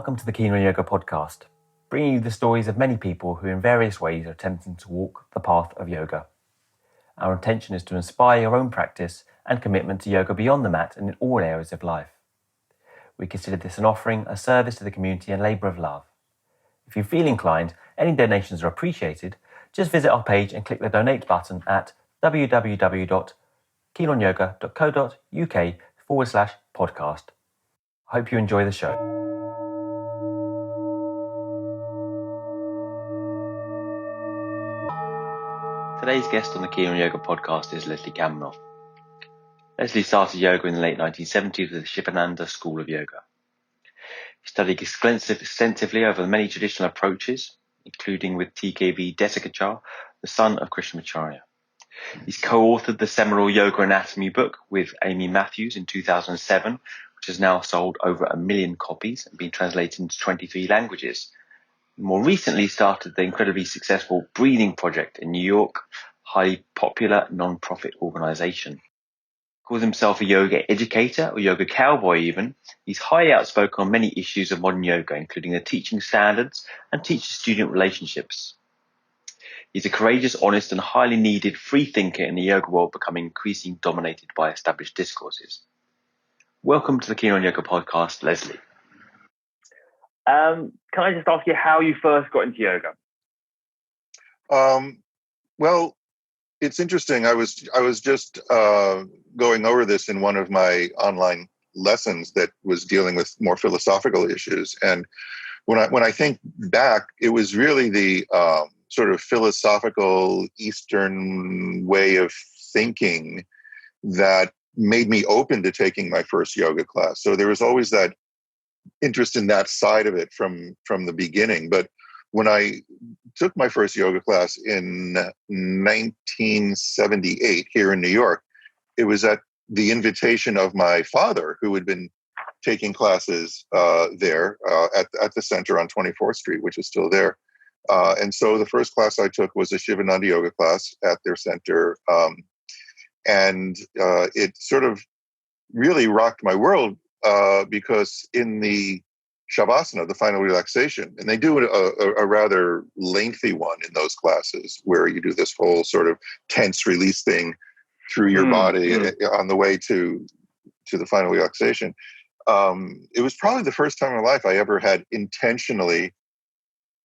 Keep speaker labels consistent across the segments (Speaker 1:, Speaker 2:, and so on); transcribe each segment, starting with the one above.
Speaker 1: Welcome to the Keen on Yoga podcast, bringing you the stories of many people who in various ways are attempting to walk the path of yoga. Our intention is to inspire your own practice and commitment to yoga beyond the mat and in all areas of life. We consider this an offering, a service to the community and labour of love. If you feel inclined, any donations are appreciated. Just visit our page and click the donate button at www.keenonyoga.co.uk/podcast. I hope you enjoy the show. Today's guest on the Keen on Yoga podcast is Leslie Kaminoff. Leslie started yoga in the late 1970s with the Shivananda School of Yoga. He studied extensively over many traditional approaches, including with TKV Desikachar, the son of Krishnamacharya. He's co-authored the seminal Yoga Anatomy book with Amy Matthews in 2007, which has now sold over 1 million copies and been translated into 23 languages. More recently started the incredibly successful Breathing Project in New York, highly popular non-profit organization. Calls himself a yoga educator or yoga cowboy even. He's highly outspoken on many issues of modern yoga, including the teaching standards and teacher-student relationships. He's a courageous, honest and highly needed free thinker in the yoga world, becoming increasingly dominated by established discourses. Welcome to the Keen on Yoga podcast, Leslie. Can I just ask you how you first got into yoga?
Speaker 2: Well, it's interesting. I was just going over this in one of my online lessons that was dealing with more philosophical issues. And when I think back, it was really the sort of philosophical Eastern way of thinking that made me open to taking my first yoga class. So there was always that interest in that side of it from the beginning. But when I took my first yoga class in 1978 here in New York, it was at the invitation of my father, who had been taking classes there at the center on 24th Street, which is still there. And so the first class I took was a Shivananda yoga class at their center. And it sort of really rocked my world because in the Shavasana, the final relaxation, and they do a rather lengthy one in those classes where you do this whole sort of tense release thing through your body on the way to the final relaxation. It was probably the first time in my life I ever had intentionally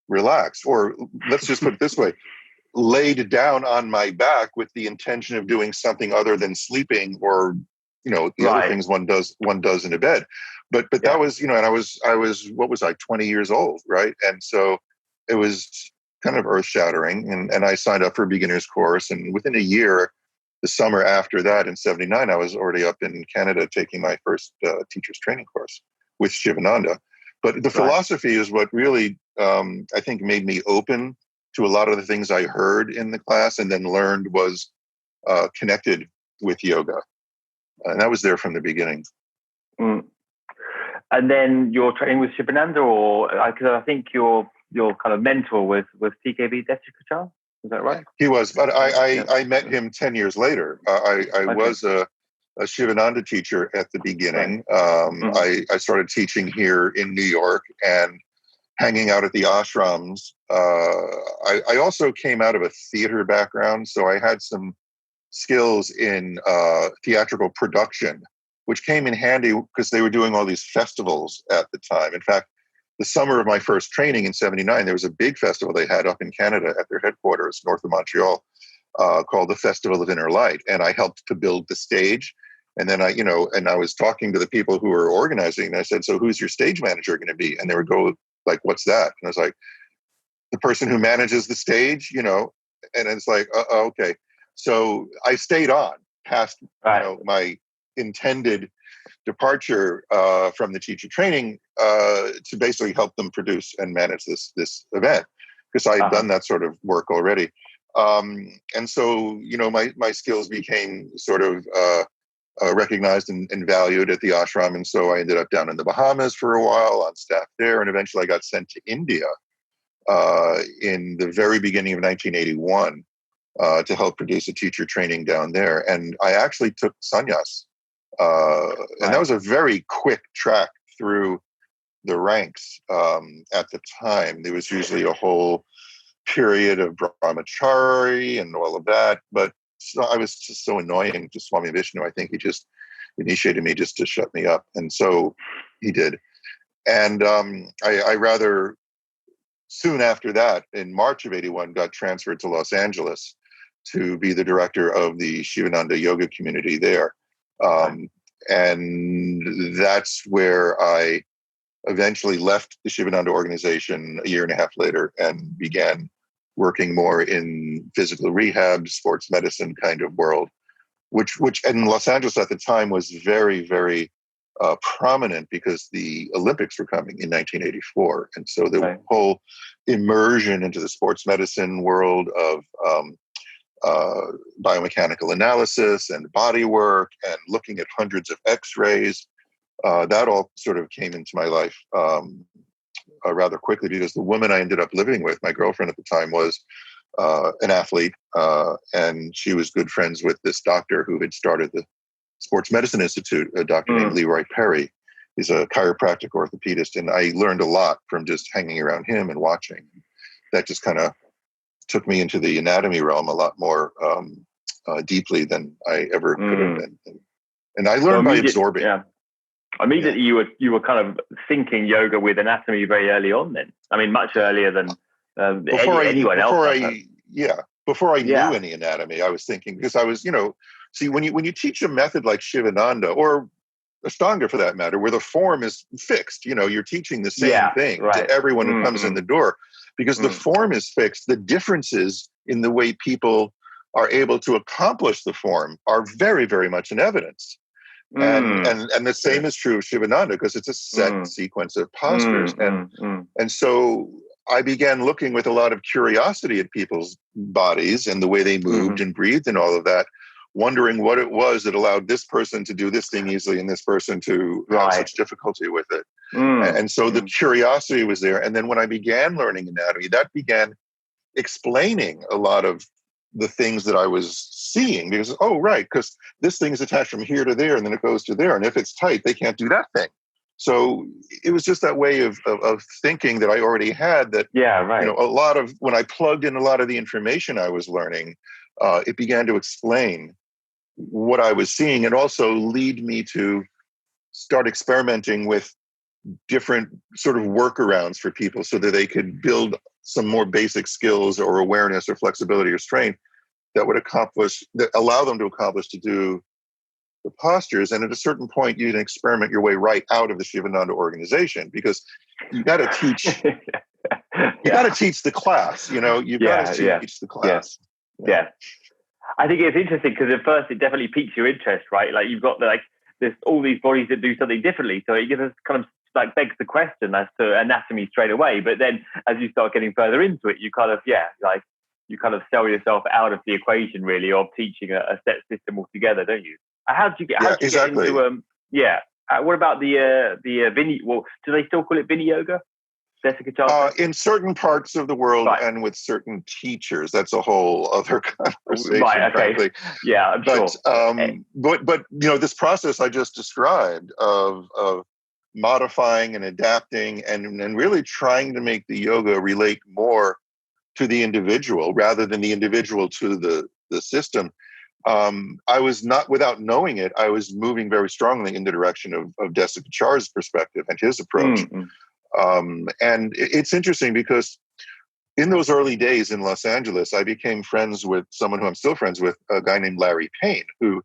Speaker 2: relaxed, or let's just put it this way, laid down on my back with the intention of doing something other than sleeping or the other things one does in a bed. But that was, and I was, what was I, 20 years old, right? And so it was kind of earth shattering. And I signed up for a beginner's course. And within a year, the summer after that in 79, I was already up in Canada taking my first teacher's training course with Shivananda. But the philosophy is what really, I think, made me open to a lot of the things I heard in the class and then learned was connected with yoga. And that was there from the beginning.
Speaker 1: And then your training with Shivananda, or because I think your kind of mentor was TKV Desikachar, is that right?
Speaker 2: He was, but I met him 10 years later. I was a Shivananda teacher at the beginning. I started teaching here in New York and hanging out at the ashrams. I also came out of a theater background, so I had some skills in theatrical production, which came in handy because they were doing all these festivals at the time. In fact, the summer of my first training in 79, there was a big festival they had up in Canada at their headquarters north of Montreal called the Festival of Inner Light. And I helped to build the stage. And then I was talking to the people who were organizing, and I said, so who's your stage manager going to be? And they would go like, what's that? And I was like, the person who manages the stage, and it's like, okay. So I stayed on past, my intended departure from the teacher training to basically help them produce and manage this event, because I had done that sort of work already. And so, my skills became sort of recognized and valued at the ashram. And so I ended up down in the Bahamas for a while on staff there. And eventually I got sent to India in the very beginning of 1981 to help produce a teacher training down there. And I actually took sannyas. And that was a very quick track through the ranks at the time. There was usually a whole period of brahmachari and all of that, but so I was just so annoying to Swami Vishnu. I think he just initiated me just to shut me up, and so he did. And I rather soon after that, in March of '81, got transferred to Los Angeles to be the director of the Shivananda yoga community there. And that's where I eventually left the Shivananda organization a year and a half later and began working more in physical rehab, sports medicine kind of world, which in Los Angeles at the time was very, very prominent because the Olympics were coming in 1984. And so the whole immersion into the sports medicine world of biomechanical analysis and body work and looking at hundreds of x-rays, that all sort of came into my life rather quickly, because the woman I ended up living with, my girlfriend at the time, was an athlete, and she was good friends with this doctor who had started the Sports Medicine Institute, a doctor named Leroy Perry. He's a chiropractic orthopedist, and I learned a lot from just hanging around him and watching. That just kind of took me into the anatomy realm a lot more deeply than I ever could have been. And I learned by absorbing.
Speaker 3: Yeah. Immediately, you were kind of thinking yoga with anatomy very early on. Then, I mean, much earlier than anyone else.
Speaker 2: Before I knew any anatomy, I was thinking, because I was, see, when you teach a method like Shivananda or Ashtanga for that matter, where the form is fixed, you're teaching the same thing to everyone who comes in the door, because the form is fixed. The differences in the way people are able to accomplish the form are very, very much in evidence. And the same is true of Shivananda, because it's a set sequence of postures. And so I began looking with a lot of curiosity at people's bodies and the way they moved and breathed and all of that, wondering what it was that allowed this person to do this thing easily and this person to have such difficulty with it. And so the curiosity was there. And then when I began learning anatomy, that began explaining a lot of the things that I was seeing, because, because this thing is attached from here to there and then it goes to there. And if it's tight, they can't do that thing. So it was just that way of thinking that I already had, that, a lot of, when I plugged in a lot of the information I was learning, it began to explain what I was seeing, and also lead me to start experimenting with different sort of workarounds for people so that they could build some more basic skills or awareness or flexibility or strength that would allow them to accomplish to do the postures. And at a certain point, you can experiment your way right out of the Shivananda organization, because you got to teach. You got to teach the class. You've got to teach the class.
Speaker 3: Yeah. I think it's interesting because at first it definitely piques your interest, right? Like you've got there's all these bodies that do something differently, so it just kind of begs the question as to anatomy straight away. But then as you start getting further into it, you kind of you kind of sell yourself out of the equation, really, of teaching a set system altogether, don't you? How did you get into what about the Vini? Well, do they still call it Vini Yoga? Desikachar?
Speaker 2: In certain parts of the world and with certain teachers, that's a whole other conversation.
Speaker 3: Right. Okay.
Speaker 2: Frankly.
Speaker 3: Yeah, I'm sure.
Speaker 2: But this process I just described of modifying and adapting and really trying to make the yoga relate more to the individual rather than the individual to the system. I was not, without knowing it, I was moving very strongly in the direction of Desikachar's perspective and his approach. And it's interesting because in those early days in Los Angeles, I became friends with someone who I'm still friends with, a guy named Larry Payne, who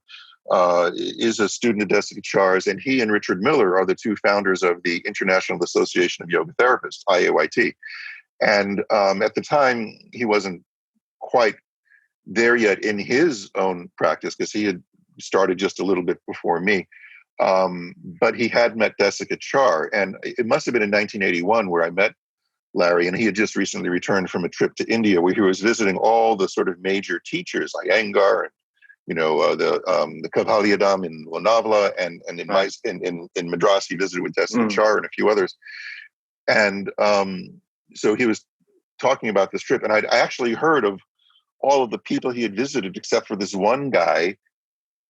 Speaker 2: is a student at Desikachar's, and he and Richard Miller are the two founders of the International Association of Yoga Therapists, IAYT. And at the time, he wasn't quite there yet in his own practice, because he had started just a little bit before me. But he had met Desikachar, and it must have been in 1981 where I met Larry, and he had just recently returned from a trip to India where he was visiting all the sort of major teachers, Iyengar, and the Kavalyadam in Lonavala, and in Madras he visited with Desikachar and a few others. And so he was talking about this trip, and I actually heard of all of the people he had visited except for this one guy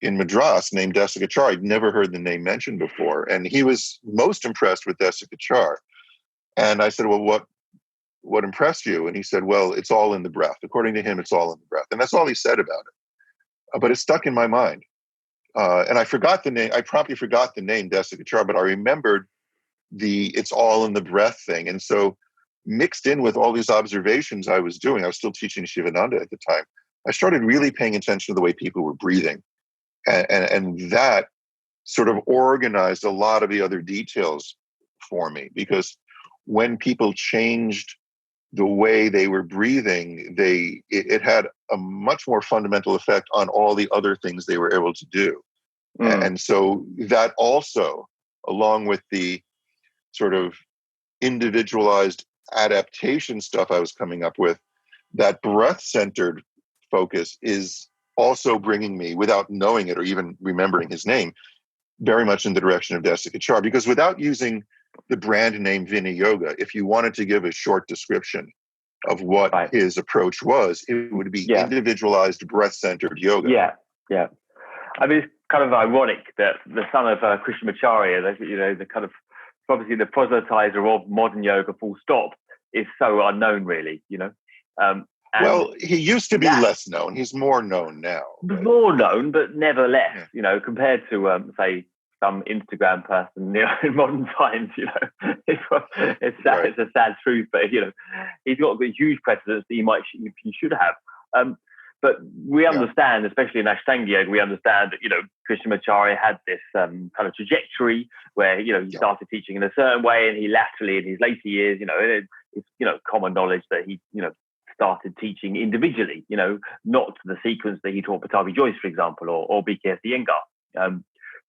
Speaker 2: in Madras named Desikachar. I'd never heard the name mentioned before. And he was most impressed with Desikachar. And I said, well, what impressed you? And he said, well, it's all in the breath. According to him, it's all in the breath. And that's all he said about it. But it stuck in my mind. And I forgot the name. I promptly forgot the name Desikachar, but I remembered it's all in the breath thing. And so mixed in with all these observations I was doing, I was still teaching Shivananda at the time, I started really paying attention to the way people were breathing. And that sort of organized a lot of the other details for me, because when people changed the way they were breathing, it had a much more fundamental effect on all the other things they were able to do. And so that also, along with the sort of individualized adaptation stuff I was coming up with, that breath-centered focus is also bringing me, without knowing it or even remembering his name, very much in the direction of Desikachar. Because without using the brand name Vini Yoga, if you wanted to give a short description of what his approach was, it would be individualized, breath-centered yoga.
Speaker 3: Yeah. I mean, it's kind of ironic that the son of Krishnamacharya, the kind of, obviously the proselytizer of modern yoga, full stop, is so unknown, really,
Speaker 2: well, he used to be less known. He's more known now.
Speaker 3: More known, but never less, compared to, say, some Instagram person in modern times, it's a sad truth, but, he's got a huge precedence that he should have. But we understand, especially in Ashtanga Yoga, we understand that, Krishnamacharya had this kind of trajectory where, he started teaching in a certain way, and he laterally, in his later years, it's common knowledge that he, started teaching individually, not the sequence that he taught Pattabhi Jois, for example, or BKS Iyengar.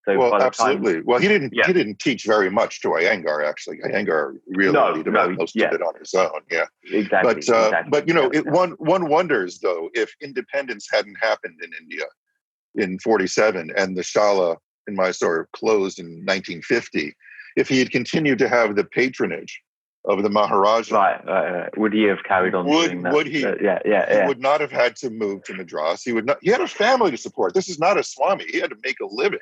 Speaker 2: Absolutely. Well, he didn't teach very much to Iyengar, actually. Iyengar really developed most of it on his own. Yeah,
Speaker 3: exactly.
Speaker 2: But one wonders, though, if independence hadn't happened in India in 47 and the Shala in Mysore closed in 1950, if he had continued to have the patronage of the Maharaja,
Speaker 3: right. Would he have carried on doing that?
Speaker 2: Would he? He would not have had to move to Madras. He would not. He had a family to support. This is not a Swami. He had to make a living.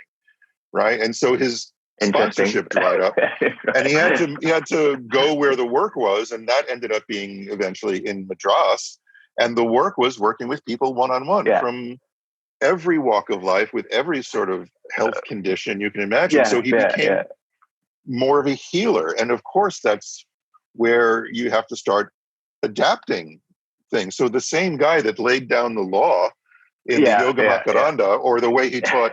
Speaker 2: Right. And so his sponsorship dried up and he had to go where the work was. And that ended up being eventually in Madras. And the work was working with people one-on-one from every walk of life, with every sort of health condition you can imagine. So he became more of a healer. And of course, that's where you have to start adapting things. So the same guy that laid down the law in the Yoga Makaranda, or the way he taught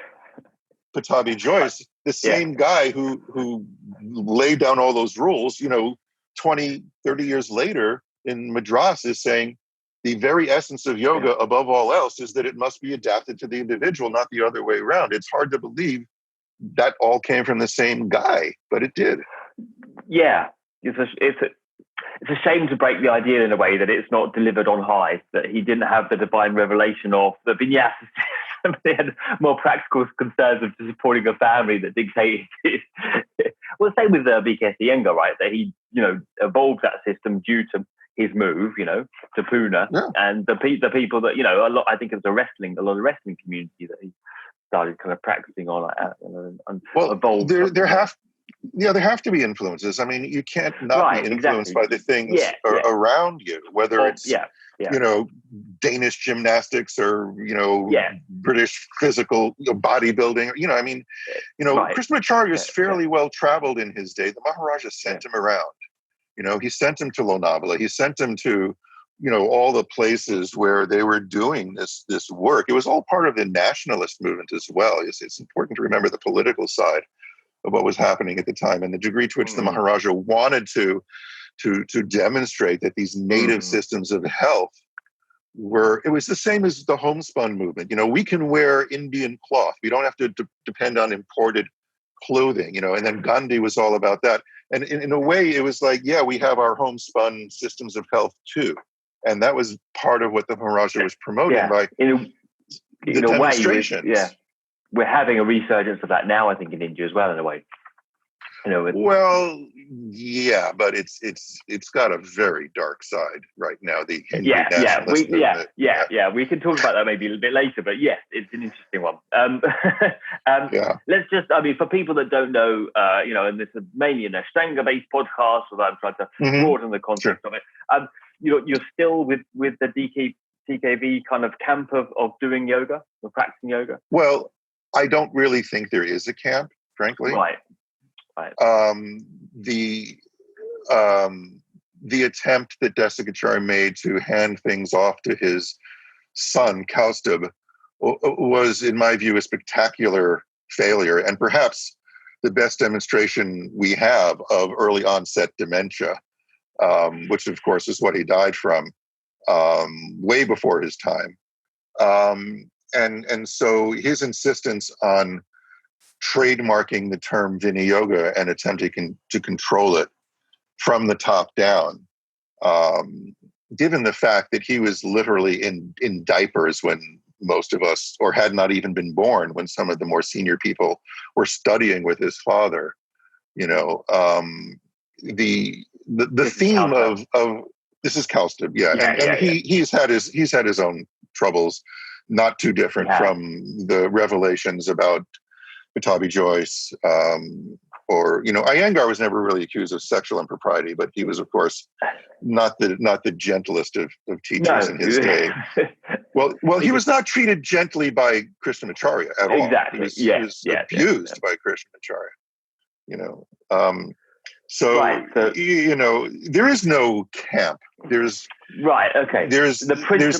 Speaker 2: Pattabhi Jois, the same guy who laid down all those rules, 20, 30 years later in Madras, is saying the very essence of yoga, above all else, is that it must be adapted to the individual, not the other way around. It's hard to believe that all came from the same guy, but it did. Yeah.
Speaker 3: It's a shame to break the idea in a way that it's not delivered on high, that he didn't have the divine revelation of the vinyasa. They had more practical concerns of supporting a family that dictated it. Well, same with BKS Iyengar, right? That he, evolved that system due to his move, to Pune, and the people that, a lot. I think it was a lot of wrestling community that he started kind of practicing on. Evolved.
Speaker 2: There have to be influences. I mean, you can't not be influenced by the things around you, whether it's Danish gymnastics or British physical bodybuilding. Krishnamacharya is fairly well traveled in his day. The Maharaja sent him around. He sent him to Lonavala. He sent him to all the places where they were doing this work. It was all part of the nationalist movement as well. It's important to remember the political side of what was happening at the time, and the degree to which the Maharaja wanted to demonstrate that these native systems of health it was the same as the homespun movement. We can wear Indian cloth. We don't have to depend on imported clothing, and then Gandhi was all about that. And in a way, it was like, we have our homespun systems of health too. And that was part of what the Maharaja was promoting by the demonstrations.
Speaker 3: We're having a resurgence of that now, I think, in India as well, in a way.
Speaker 2: Well, yeah, but it's got a very dark side right now. The angry nationalist movement.
Speaker 3: We can talk about that maybe a little bit later. But yes, it's an interesting one. Let's just, for people that don't know, and this is mainly an Ashtanga-based podcast, so I'm trying to broaden the context of it. You're still with the TKV kind of camp of doing yoga or practicing yoga.
Speaker 2: Well, I don't really think there is a camp, frankly.
Speaker 3: Right.
Speaker 2: The attempt that Desikachar made to hand things off to his son Kaustubh was, in my view, a spectacular failure, and perhaps the best demonstration we have of early onset dementia, which of course is what he died from way before his time. And so his insistence on trademarking the term Vini Yoga and attempting to control it from the top down, given the fact that he was literally in diapers when most of us, or had not even been born when some of the more senior people were studying with his father, the theme of this is Kaustubh, he's had his own troubles, not too different from the revelations about Patabi Joyce, or Iyengar was never really accused of sexual impropriety, but he was, of course, not the gentlest of teachers in his day. Well, he was not treated gently by Krishnamacharya at all.
Speaker 3: Exactly.
Speaker 2: He was abused by Krishnamacharya. There is no camp. There's There's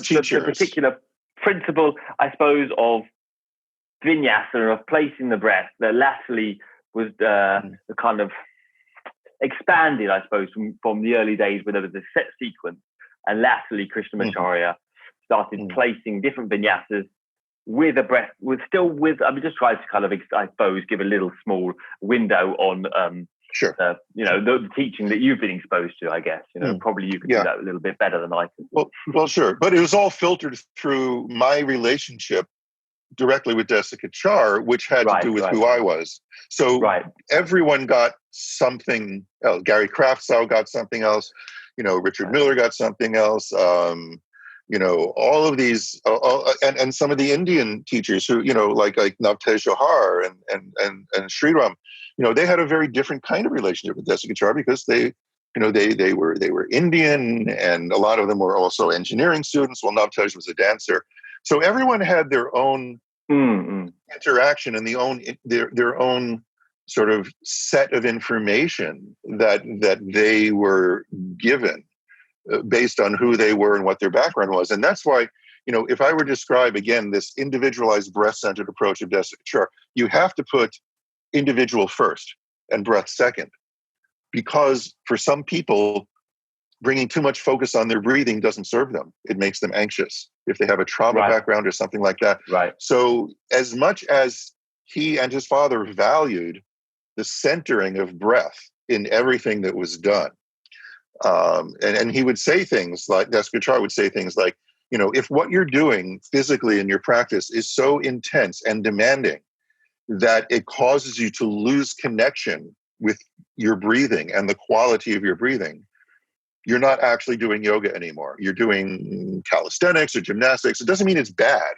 Speaker 2: teachers.
Speaker 3: The particular principle, I suppose, of vinyasa, of placing the breath, that latterly was the kind of expanded, I suppose, from the early days when there was a set sequence, and latterly Krishnamacharya started placing different vinyasas with a breath, I'm just trying to kind of, I suppose, give a little small window on the teaching that you've been exposed to, I guess. Probably you could do that a little bit better than I can.
Speaker 2: Well, sure. But it was all filtered through my relationship directly with Desikachar, which had to do with who I was. So everyone got something else. Gary Kraftsow got something else. Richard Miller got something else. All of these, and some of the Indian teachers who, like Navtej Johar and Sriram, they had a very different kind of relationship with Desikachar because they were Indian, and a lot of them were also engineering students. Well, Navtej was a dancer. So everyone had their own interaction and their own sort of set of information that they were given based on who they were and what their background was. And that's why, if I were to describe again this individualized breath-centered approach of Desikachar, you have to put individual first and breath second, because for some people, bringing too much focus on their breathing doesn't serve them. It makes them anxious if they have a trauma background or something like that.
Speaker 3: Right.
Speaker 2: So as much as he and his father valued the centering of breath in everything that was done, and he would say things like, Desikachar would say things like, if what you're doing physically in your practice is so intense and demanding that it causes you to lose connection with your breathing and the quality of your breathing, you're not actually doing yoga anymore. You're doing calisthenics or gymnastics. It doesn't mean it's bad.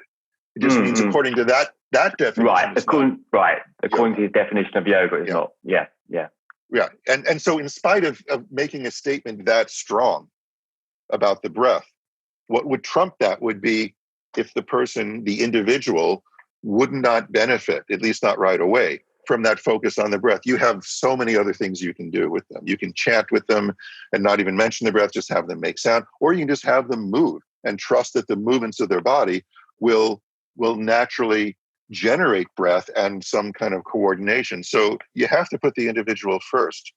Speaker 2: It just means according to that definition.
Speaker 3: According to his definition of yoga, it's not. Yeah.
Speaker 2: And so in spite of making a statement that strong about the breath, what would trump that would be if the person, the individual, would not benefit, at least not right away, from that focus on the breath. You have so many other things you can do with them. You can chant with them and not even mention the breath, just have them make sound, or you can just have them move and trust that the movements of their body will naturally generate breath and some kind of coordination. So you have to put the individual first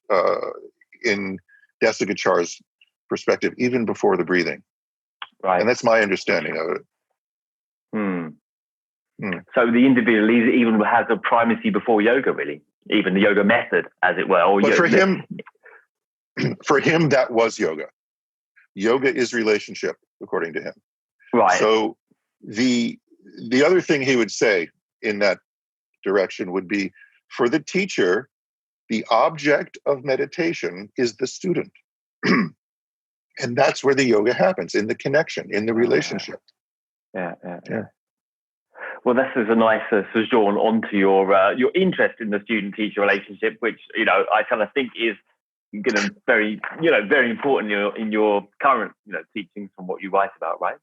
Speaker 2: in Desikachar's perspective, even before the breathing.
Speaker 3: Right.
Speaker 2: And that's my understanding of it.
Speaker 3: So the individual even has a primacy before yoga, really, even the yoga method, as it were.
Speaker 2: But for him, that was yoga. Yoga is relationship, according to him.
Speaker 3: Right.
Speaker 2: So the other thing he would say in that direction would be, for the teacher, the object of meditation is the student. And that's where the yoga happens, in the connection, in the relationship.
Speaker 3: Yeah. Well, this is a nice sojourn onto your interest in the student-teacher relationship, which, I kind of think is going to very important in your current, teachings from what you write about, right?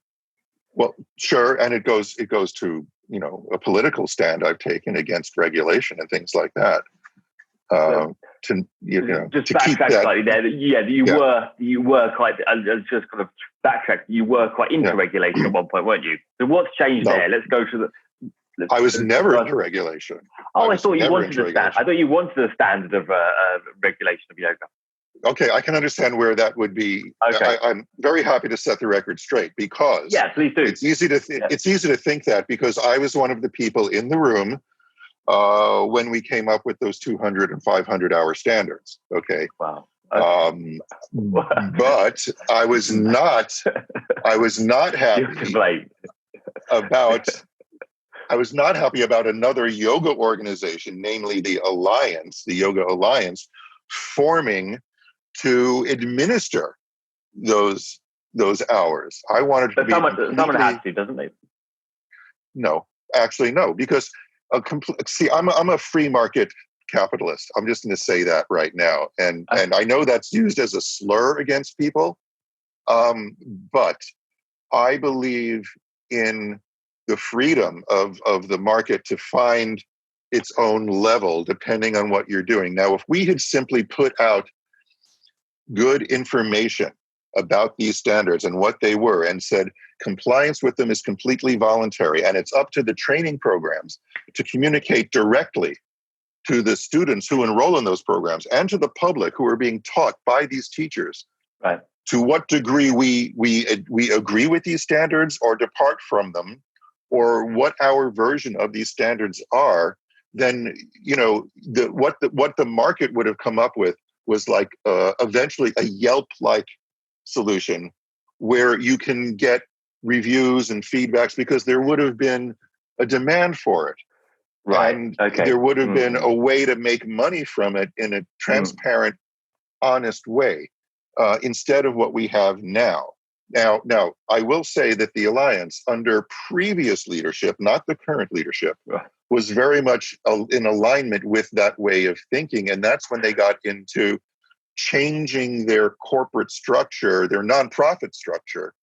Speaker 2: Well, sure, and it goes to a political stand I've taken against regulation and things like that. To
Speaker 3: keep that slightly there. You were quite. Just kind of backtrack. You were quite into regulation at one point, weren't you? So what's changed there? Let's go to the.
Speaker 2: I was never into regulation.
Speaker 3: I thought you wanted the standard. I thought you wanted the standard of regulation of yoga.
Speaker 2: Okay, I can understand where that would be.
Speaker 3: Okay.
Speaker 2: I'm very happy to set the record straight, because
Speaker 3: please do.
Speaker 2: It's easy to think that, because I was one of the people in the room when we came up with those 200 and 500 hour standards. Okay.
Speaker 3: Wow.
Speaker 2: But I was not happy about. I was not happy about another yoga organization, namely the Yoga Alliance, forming to administer those hours. I wanted to be.
Speaker 3: Someone has to, doesn't they?
Speaker 2: No, actually, no, because I'm a free market capitalist. I'm just going to say that right now, and I know that's used as a slur against people, but I believe in the freedom of the market to find its own level depending on what you're doing. Now, if we had simply put out good information about these standards and what they were, and said compliance with them is completely voluntary, and it's up to the training programs to communicate directly to the students who enroll in those programs and to the public who are being taught by these teachers,
Speaker 3: right,
Speaker 2: to what degree we agree with these standards or depart from them, or what our version of these standards are, then what the market would have come up with was like eventually a Yelp-like solution where you can get reviews and feedbacks, because there would have been a demand for it.
Speaker 3: Right.
Speaker 2: And
Speaker 3: okay.
Speaker 2: There would have been a way to make money from it in a transparent, honest way, instead of what we have now. Now, I will say that the Alliance, under previous leadership, not the current leadership, was very much in alignment with that way of thinking. And that's when they got into changing their corporate structure, their nonprofit structure.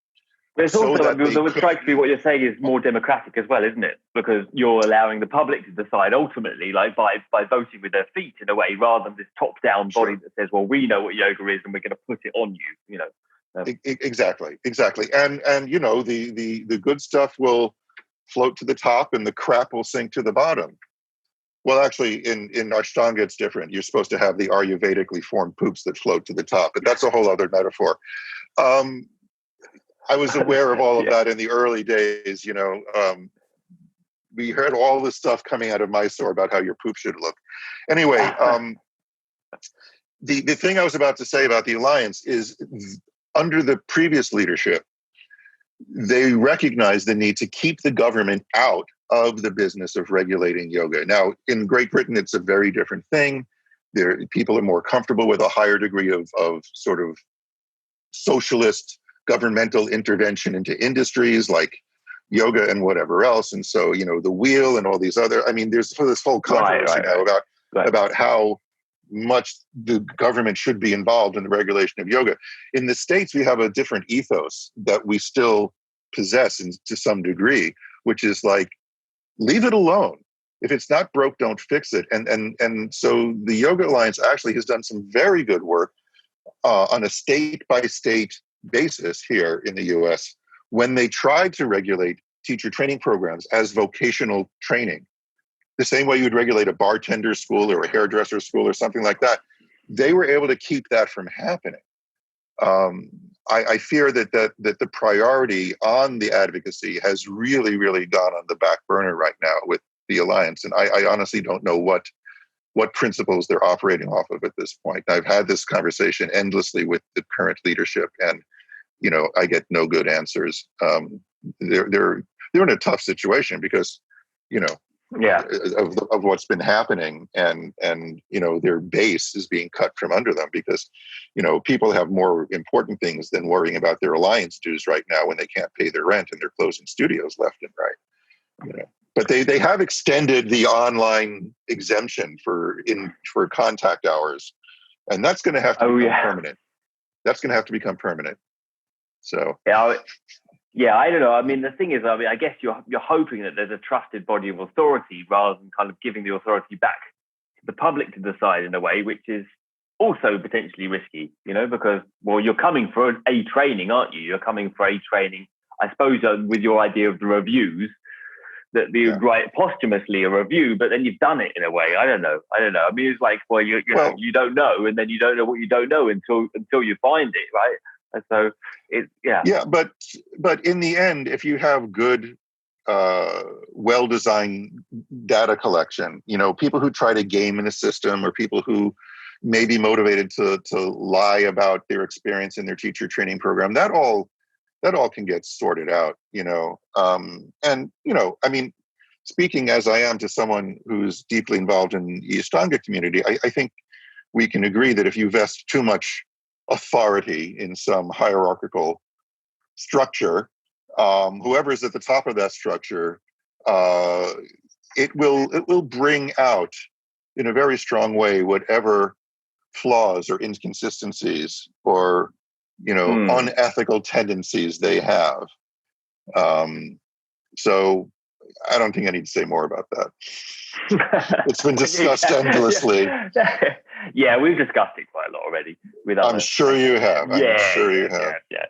Speaker 3: But it's also, what strikes me, what you're saying is more democratic as well, isn't it? Because you're allowing the public to decide ultimately, like by voting with their feet in a way, rather than this top-down body that says, well, we know what yoga is and we're going to put it on you,
Speaker 2: Exactly. And the good stuff will float to the top and the crap will sink to the bottom. Well, actually, in Ashtanga, it's different. You're supposed to have the Ayurvedically formed poops that float to the top, but that's a whole other metaphor. I was aware of all of that in the early days. We heard all this stuff coming out of Mysore about how your poop should look. Anyway, the thing I was about to say about the Alliance is, under the previous leadership, they recognized the need to keep the government out of the business of regulating yoga. Now, in Great Britain, it's a very different thing. People are more comfortable with a higher degree of sort of socialist governmental intervention into industries like yoga and whatever else. And so, the wheel and all these other, there's this whole controversy now about how much the government should be involved in the regulation of yoga. In the States, we have a different ethos that we still possess to some degree, which is like, leave it alone. If it's not broke, don't fix it. And so the Yoga Alliance actually has done some very good work on a state-by-state basis here in the US when they tried to regulate teacher training programs as vocational training, the same way you would regulate a bartender school or a hairdresser school or something like that. They were able to keep that from happening. I fear that the priority on the advocacy has really, really gone on the back burner right now with the Alliance. And I honestly don't know what principles they're operating off of at this point. I've had this conversation endlessly with the current leadership, and I get no good answers. They're in a tough situation because
Speaker 3: Yeah.
Speaker 2: of what's been happening, and their base is being cut from under them because people have more important things than worrying about their alliance dues right now when they can't pay their rent and they're closing studios left and right. But they have extended the online exemption for contact hours, and that's going to have to become permanent. That's going to have to become permanent. So
Speaker 3: yeah, I don't know. I mean, the thing is, I guess you're hoping that there's a trusted body of authority rather than kind of giving the authority back to the public to decide in a way, which is also potentially risky, because, well, you're coming for a training, aren't you? You're coming for a training, I suppose, with your idea of the reviews, that you write posthumously a review, but then you've done it in a way. I don't know. I mean, it's like, well, you don't know, and then you don't know what you don't know until you find it, right? And so
Speaker 2: but in the end, if you have good well-designed data collection, people who try to game in a system, or people who may be motivated to lie about their experience in their teacher training program, that all can get sorted out, I mean, speaking as I am to someone who's deeply involved in the Ashtanga community, I think we can agree that if you vest too much authority in some hierarchical structure, whoever is at the top of that structure, it will bring out in a very strong way whatever flaws or inconsistencies or unethical tendencies they have. So I don't think I need to say more about that. It's been discussed endlessly.
Speaker 3: Yeah, we've discussed it quite a lot already.
Speaker 2: I'm sure you have.
Speaker 3: Yeah.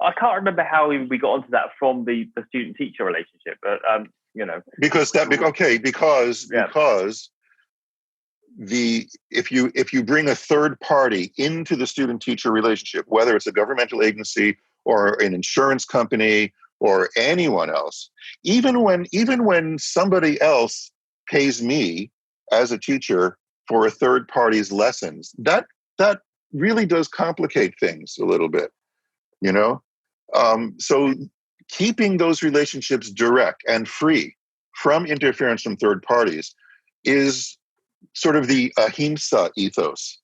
Speaker 3: I can't remember how we got onto that from the student-teacher relationship, but
Speaker 2: because if you bring a third party into the student-teacher relationship, whether it's a governmental agency or an insurance company or anyone else, even when somebody else pays me as a teacher for a third party's lessons, that really does complicate things a little bit, so keeping those relationships direct and free from interference from third parties is sort of the ahimsa ethos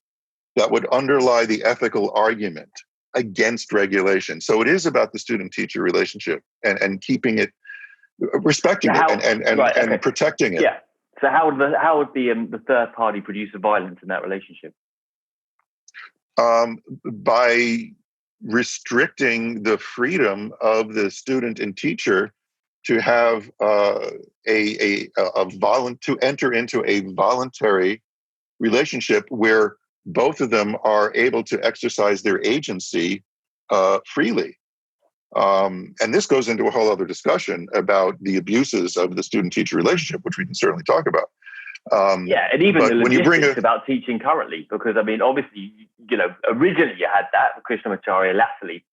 Speaker 2: that would underlie the ethical argument against regulation. So it is about the student-teacher relationship and keeping it, respecting it, and protecting it.
Speaker 3: Yeah. So how would the third party produce a violence in that relationship?
Speaker 2: By restricting the freedom of the student and teacher to have to enter into a voluntary relationship where both of them are able to exercise their agency freely. And this goes into a whole other discussion about the abuses of the student-teacher relationship, which we can certainly talk about.
Speaker 3: And even the logistics about teaching currently, because I mean, obviously, originally you had that Krishnamacharya latterly,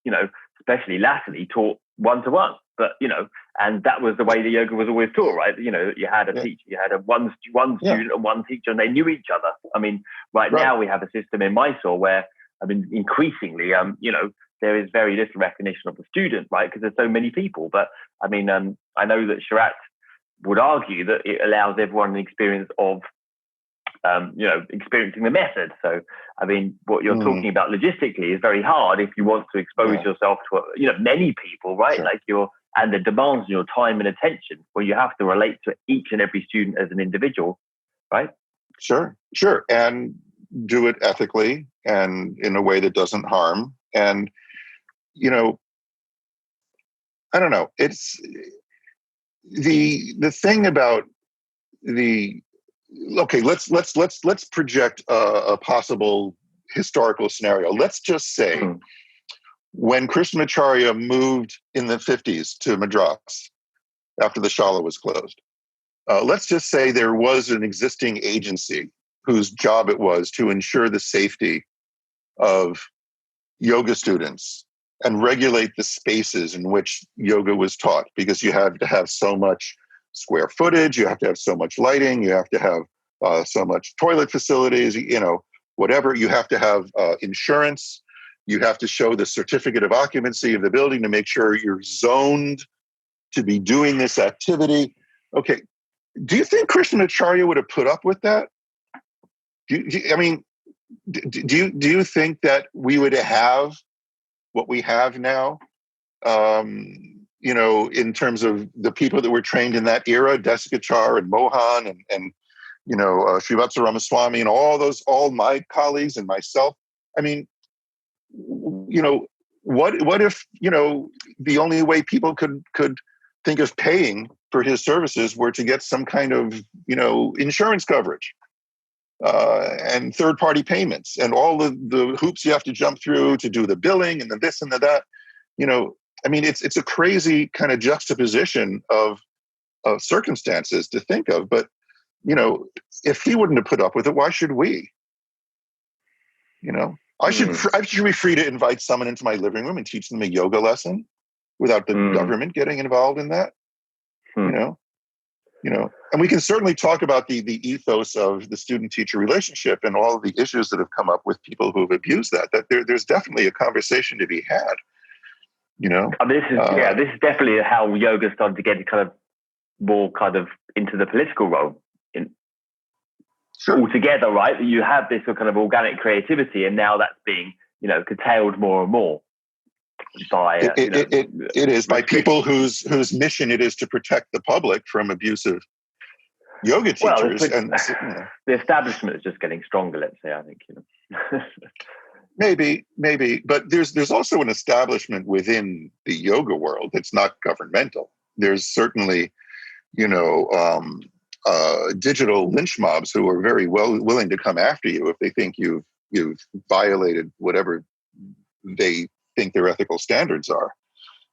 Speaker 3: especially latterly taught one-to-one, but and that was the way the yoga was always taught, right? You had a teacher, you had one student and one teacher, and they knew each other. I mean, right now we have a system in Mysore where, I mean, increasingly, there is very little recognition of the student, right? Because there's so many people. But I mean, I know that Sharat would argue that it allows everyone an experience of, experiencing the method. So, I mean, what you're talking about logistically is very hard if you want to expose yourself to, many people, right? Sure. And the demands on your time and attention, where you have to relate to each and every student as an individual, right?
Speaker 2: Sure. And do it ethically and in a way that doesn't harm. And, I don't know. It's the thing about let's project a possible historical scenario. Let's just say when Krishnamacharya moved in the 50s to Madras after the Shala was closed, let's just say there was an existing agency whose job it was to ensure the safety of yoga students and regulate the spaces in which yoga was taught, because you have to have so much square footage, you have to have so much lighting, you have to have so much toilet facilities, whatever. You have to have insurance. You have to show the certificate of occupancy of the building to make sure you're zoned to be doing this activity. Okay, Do you think Krishnamacharya would have put up with that? Do you think that we would have what we have now? In terms of the people that were trained in that era, Desikachar and Mohan and Srivatsa Ramaswamy and all my colleagues and myself. I mean, what if, the only way people could think of paying for his services were to get some kind of, insurance coverage and third-party payments and all the hoops you have to jump through to do the billing and the this and the that. It's a crazy kind of juxtaposition of circumstances to think of. But, if he wouldn't have put up with it, why should we? I should be free to invite someone into my living room and teach them a yoga lesson without the government getting involved in that. And we can certainly talk about the ethos of the student-teacher relationship and all of the issues that have come up with people who have abused that. That there's definitely a conversation to be had.
Speaker 3: This is definitely how yoga started to get kind of more kind of into the political role altogether, right? You have this kind of organic creativity, and now that's being, curtailed more and more by
Speaker 2: it is by people whose mission it is to protect the public from abusive yoga teachers.
Speaker 3: The establishment is just getting stronger, let's say, I think.
Speaker 2: Maybe, but there's also an establishment within the yoga world that's not governmental. There's certainly, digital lynch mobs who are very willing to come after you if they think you've violated whatever they think their ethical standards are.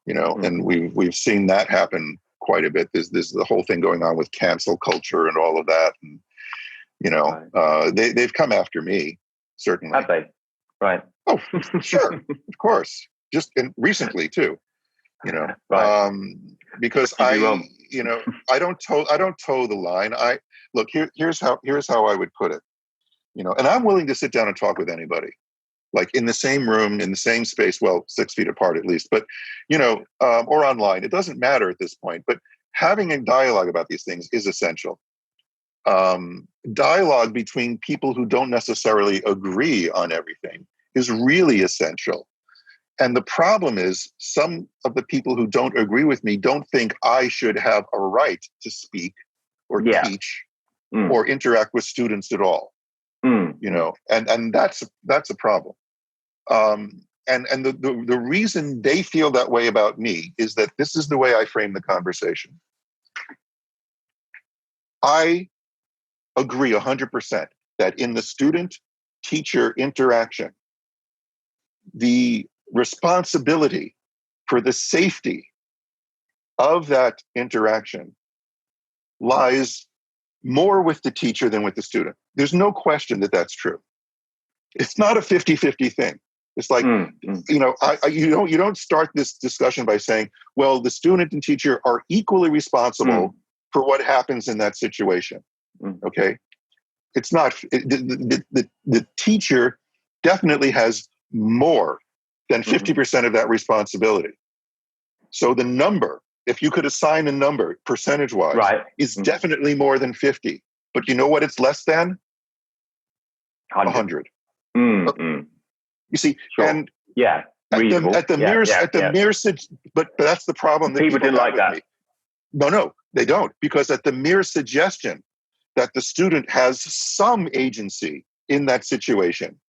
Speaker 2: And we've seen that happen quite a bit. There's the whole thing going on with cancel culture and all of that, and they've come after me, certainly.
Speaker 3: Have they? Right.
Speaker 2: Oh, sure, of course. Just recently too,
Speaker 3: right.
Speaker 2: Because I don't toe the line. Here's how I would put it, and I'm willing to sit down and talk with anybody, like in the same room, in the same space, well, 6 feet apart at least, but or online. It doesn't matter at this point. But having a dialogue about these things is essential. Dialogue between people who don't necessarily agree on everything is really essential. And the problem is some of the people who don't agree with me don't think I should have a right to speak or teach or interact with students at all. And that's a problem. And the reason they feel that way about me is that this is the way I frame the conversation. I agree 100% that in the student-teacher interaction, the responsibility for the safety of that interaction lies more with the teacher than with the student. There's no question that that's true. It's not a 50-50 thing. It's like, you don't start this discussion by saying, well, the student and teacher are equally responsible for what happens in that situation. Okay? It's not, the teacher definitely has more than 50% of that responsibility. So the number, if you could assign a number percentage-wise, is definitely more than 50. But you know what it's less than? 100. You see, and at the mere, but that's the problem. That
Speaker 3: people didn't like that.
Speaker 2: Me. No, they don't, because at the mere suggestion that the student has some agency in that situation,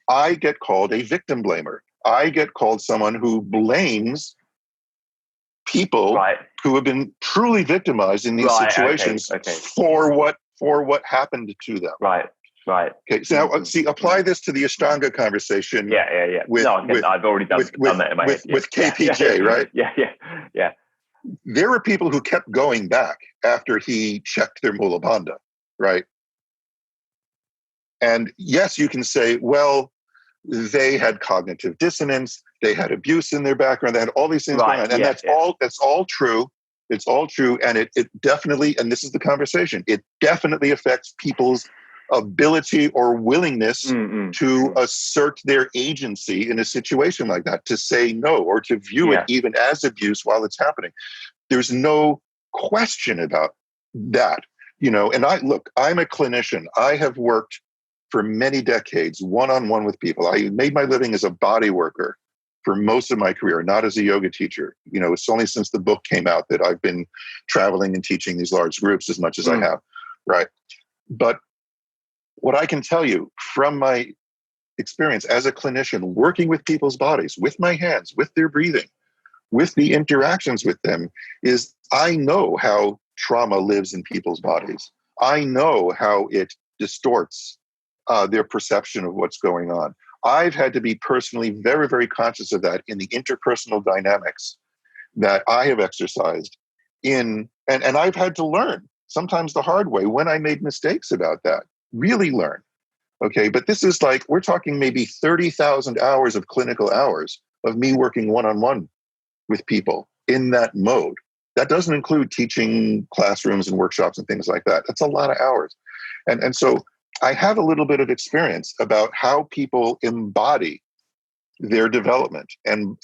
Speaker 2: I get called a victim blamer. I get called someone who blames people who have been truly victimized in these situations for what happened to them. Right. Okay. So now, apply this to the Ashtanga conversation.
Speaker 3: Yeah. I've already done that in my head.
Speaker 2: With KPJ, right?
Speaker 3: Yeah.
Speaker 2: There were people who kept going back after he checked their Mula Bandha, right? And yes, you can say, well, they had cognitive dissonance, they had abuse in their background, they had all these things going on. And that's all true. It's all true. And it definitely, and this is the conversation, it definitely affects people's ability or willingness to assert their agency in a situation like that, to say no, or to view it even as abuse while it's happening. There's no question about that, and I'm a clinician. I have worked for many decades one-on-one with people. I made my living as a body worker for most of my career, not as a yoga teacher. It's only since the book came out that I've been traveling and teaching these large groups as much as I have, right? But what I can tell you from my experience as a clinician, working with people's bodies, with my hands, with their breathing, with the interactions with them, is I know how trauma lives in people's bodies. I know how it distorts their perception of what's going on. I've had to be personally very, very conscious of that in the interpersonal dynamics that I have exercised and I've had to learn, sometimes the hard way, when I made mistakes about that, really learn. Okay, but this is like, we're talking maybe 30,000 hours of clinical hours of me working one-on-one with people in that mode. That doesn't include teaching classrooms and workshops and things like that. That's a lot of hours. And so I have a little bit of experience about how people embody their development and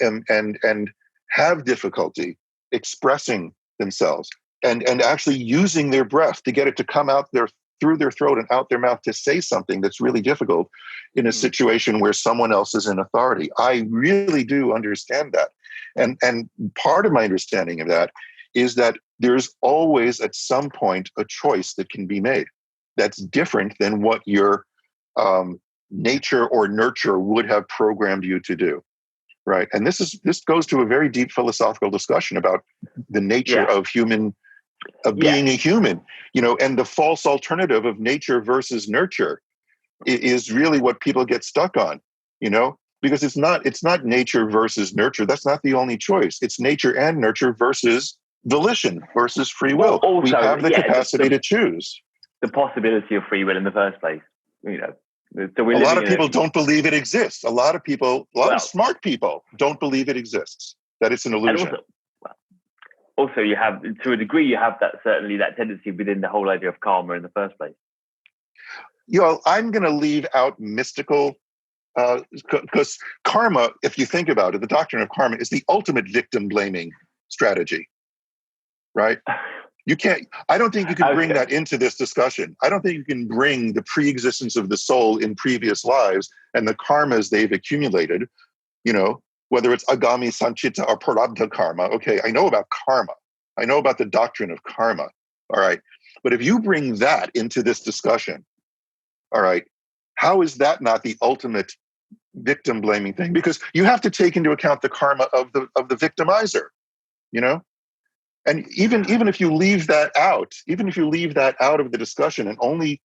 Speaker 2: have difficulty expressing themselves and actually using their breath to get it to come out through their throat and out their mouth to say something that's really difficult in a situation where someone else is in authority. I really do understand that. And part of my understanding of that is that there's always at some point a choice that can be made that's different than what your nature or nurture would have programmed you to do, right? And this goes to a very deep philosophical discussion about the nature of being a human, and the false alternative of nature versus nurture is really what people get stuck on, because it's not nature versus nurture. That's not the only choice. It's nature and nurture versus volition versus free will.
Speaker 3: Also,
Speaker 2: we have the capacity to choose.
Speaker 3: The possibility of free will in the first place, So
Speaker 2: a lot of people don't believe it exists. A lot of smart people don't believe it exists, that it's an illusion.
Speaker 3: Also, you have, to a degree, you have that tendency within the whole idea of karma in the first place.
Speaker 2: I'm going to leave out mystical, because karma, if you think about it, the doctrine of karma is the ultimate victim blaming strategy, right? I don't think you can bring that into this discussion. I don't think you can bring the pre-existence of the soul in previous lives and the karmas they've accumulated, whether it's agami, sanchita, or prarabdha karma. Okay, I know about karma. I know about the doctrine of karma. All right. But if you bring that into this discussion, all right, how is that not the ultimate victim blaming thing? Because you have to take into account the karma of the victimizer, And even if you leave that out, of the discussion and only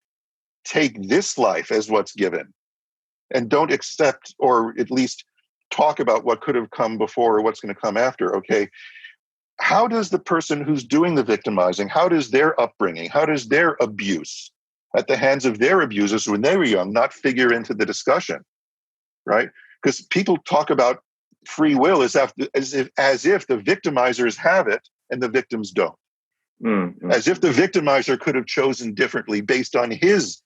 Speaker 2: take this life as what's given and don't accept or at least talk about what could have come before or what's going to come after, okay, how does the person who's doing the victimizing, how does their upbringing, how does their abuse at the hands of their abusers when they were young not figure into the discussion, right? Because people talk about free will as if the victimizers have it and the victims don't. Mm-hmm. As if the victimizer could have chosen differently based on his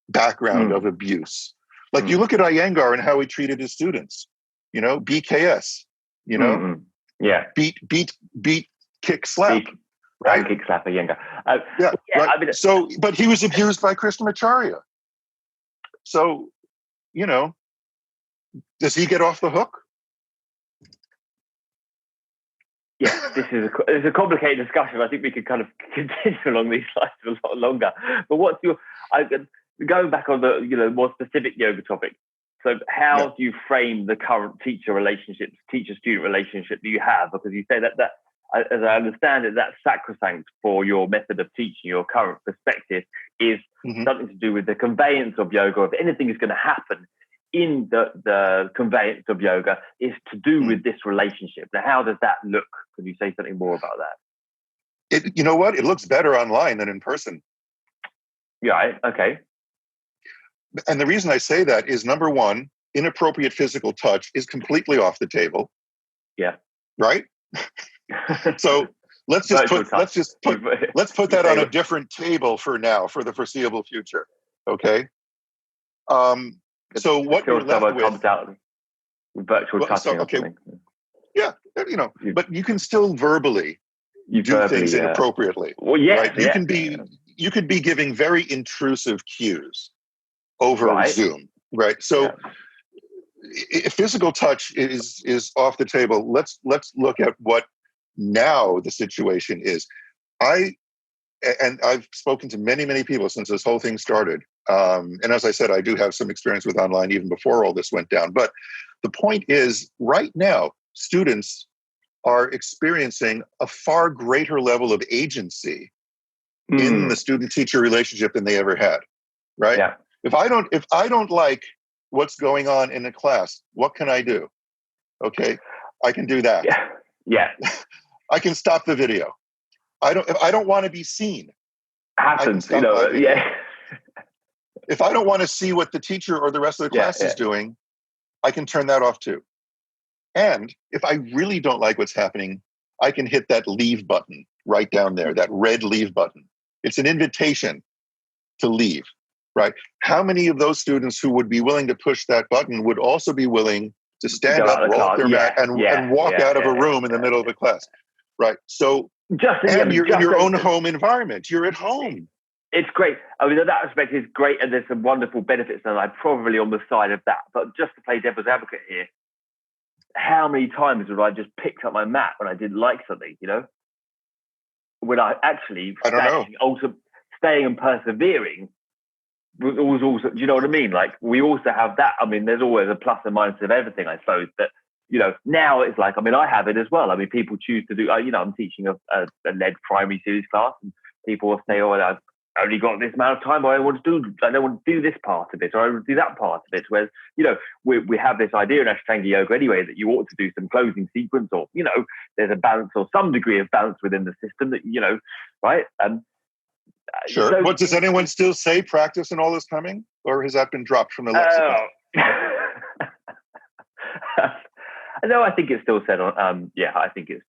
Speaker 2: background of abuse. Like you look at Iyengar and how he treated his students, BKS,
Speaker 3: Yeah.
Speaker 2: Beat, kick, slap. Right?
Speaker 3: Kick, slap, Iyengar.
Speaker 2: Right. I mean, but he was abused by Krishnamacharya. So, does he get off the hook?
Speaker 3: Yeah, it's a complicated discussion. I think we could kind of continue along these lines a lot longer. But going back on the more specific yoga topic? So how do you frame the current teacher-student relationship that you have? Because you say that as I understand it, that's sacrosanct for your method of teaching. Your current perspective is something to do with the conveyance of yoga. If anything is going to happen in the conveyance of yoga, is to do with this relationship. Now, how does that look? Could you say something more about that?
Speaker 2: You know what? It looks better online than in person.
Speaker 3: Yeah. Okay.
Speaker 2: And the reason I say that is, number one, inappropriate physical touch is completely off the table.
Speaker 3: Yeah.
Speaker 2: Right? So let's put that on a different table for now, for the foreseeable future. Okay. So what you're left with,
Speaker 3: virtual touching.
Speaker 2: Yeah, but you can still verbally do things inappropriately.
Speaker 3: Well, yeah,
Speaker 2: right? You could be giving very intrusive cues over Zoom, right? So if physical touch is off the table, let's look at what now the situation is. I've spoken to many people since this whole thing started. And as I said, I do have some experience with online even before all this went down. But the point is, right now, students are experiencing a far greater level of agency in the student-teacher relationship than they ever had, right?
Speaker 3: Yeah.
Speaker 2: If I don't like what's going on in a class, what can I do? Okay, I can do that.
Speaker 3: Yeah.
Speaker 2: I can stop the video. If I don't want to be seen,
Speaker 3: happens, yeah.
Speaker 2: If I don't want to see what the teacher or the rest of the class is doing, I can turn that off too. And if I really don't like what's happening, I can hit that leave button right down there, that red leave button. It's an invitation to leave, right? How many of those students who would be willing to push that button would also be willing to stand up, roll up their mat, and walk out of a room in the middle of a class, right? So, you're in your own home environment. You're at home.
Speaker 3: It's great. I mean, that aspect is great, and there's some wonderful benefits, and I'm probably on the side of that. But just to play devil's advocate here, how many times would I just picked up my mat when I didn't like something, when I actually staying and persevering was also, do you know what I mean? Like, we also have that. I mean, there's always a plus and minus of everything, I suppose, that, now it's like, I mean, I have it as well. I mean, people choose to do, I'm teaching a lead primary series class, and people will say, oh, I've only got this amount of time, I don't want to do this part of it, or I want to do that part of it. Whereas, we have this idea in Ashtanga yoga anyway, that you ought to do some closing sequence, or, there's a balance or some degree of balance within the system that, right?
Speaker 2: Sure. So, does anyone still say practice and all is coming, or has that been dropped from the lexicon?
Speaker 3: No, I think it's still said on. I think it's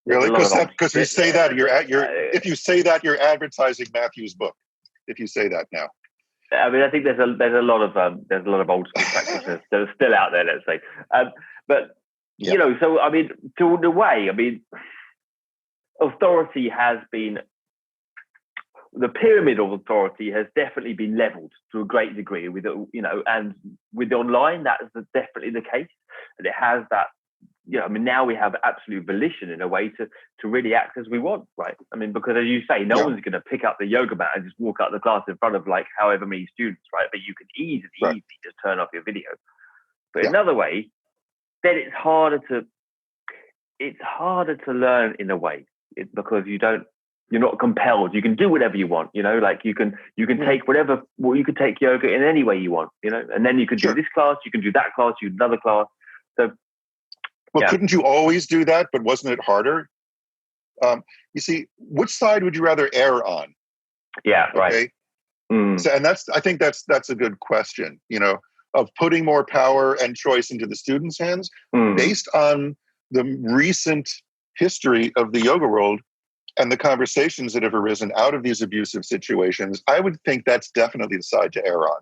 Speaker 2: really, because you say that if you say that, you're advertising Matthew's book. If you say that now,
Speaker 3: I mean, I think there's a lot of old school practitioners that are still out there. Let's say, but so I mean, to the way, I mean, authority has been. The pyramid of authority has definitely been leveled to a great degree with, and with online, that is definitely the case. And it has that, I mean, now we have absolute volition in a way to really act as we want, right? I mean, because as you say, no one's going to pick up the yoga mat and just walk out the class in front of like however many students, right? But you can easily just turn off your video. But in another way, then it's harder to learn in a way, because you're not compelled. You can do whatever you want, like you can take you can take yoga in any way you want, and then you can do this class, you can do that class, you do another class. So,
Speaker 2: couldn't you always do that? But wasn't it harder? You see, which side would you rather err on?
Speaker 3: Yeah, right.
Speaker 2: So, and I think that's a good question, of putting more power and choice into the students' hands based on the recent history of the yoga world and the conversations that have arisen out of these abusive situations. I would think that's definitely the side to err on.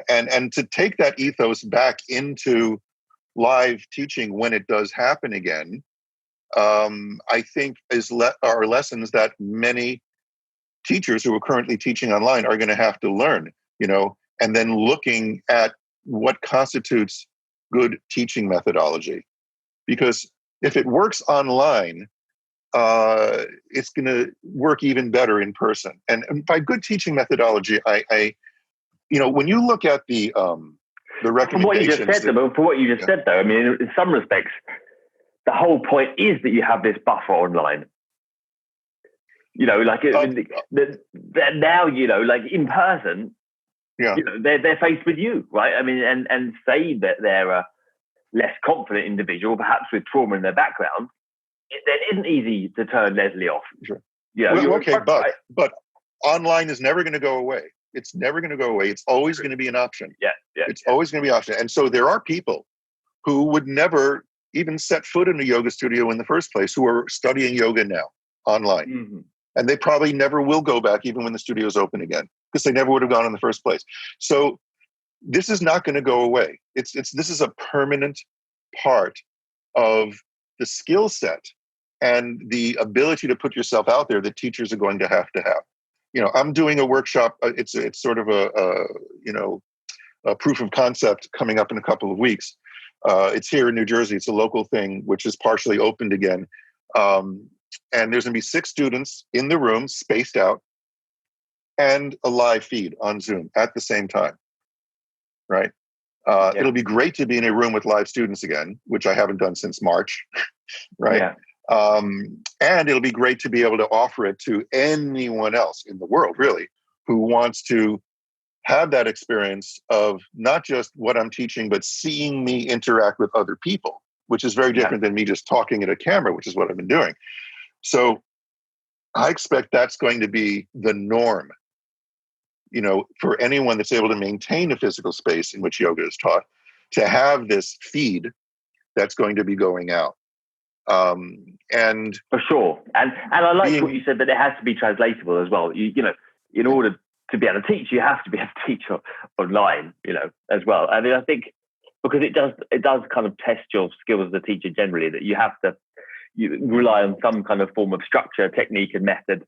Speaker 2: And to take that ethos back into live teaching when it does happen again, I think are lessons that many teachers who are currently teaching online are going to have to learn, and then looking at what constitutes good teaching methodology. Because if it works online, it's going to work even better in person. And by good teaching methodology, I when you look at the recommendations.
Speaker 3: For what you just said, though, I mean, in some respects, the whole point is that you have this buffer online. Now, like in person, they're faced with you, right? I mean, and say that they're a less confident individual, perhaps with trauma in their background. It isn't easy to turn Leslie off.
Speaker 2: Sure. But online is never going to go away. It's never going to go away. It's always going to be an option. It's always going to be an option. And so there are people who would never even set foot in a yoga studio in the first place who are studying yoga now online. Mm-hmm. And they probably never will go back even when the studio is open again, because they never would have gone in the first place. So this is not going to go away. This is a permanent part of the skill set and the ability to put yourself out there that teachers are going to have. I'm doing a workshop. It's sort of a proof of concept coming up in a couple of weeks. It's here in New Jersey. It's a local thing, which is partially opened again. And there's going to be 6 students in the room, spaced out, and a live feed on Zoom at the same time, right? It'll be great to be in a room with live students again, which I haven't done since March, right?
Speaker 3: Yeah.
Speaker 2: And it'll be great to be able to offer it to anyone else in the world, really, who wants to have that experience of not just what I'm teaching, but seeing me interact with other people, which is very different than me just talking at a camera, which is what I've been doing. So I expect that's going to be the norm, for anyone that's able to maintain a physical space in which yoga is taught, to have this feed that's going to be going out. And
Speaker 3: for sure. And I like what you said, that it has to be translatable as well. In order to be able to teach, you have to be able to teach online, as well. I mean, I think because it does kind of test your skills as a teacher generally, that you rely on some kind of form of structure, technique, and method,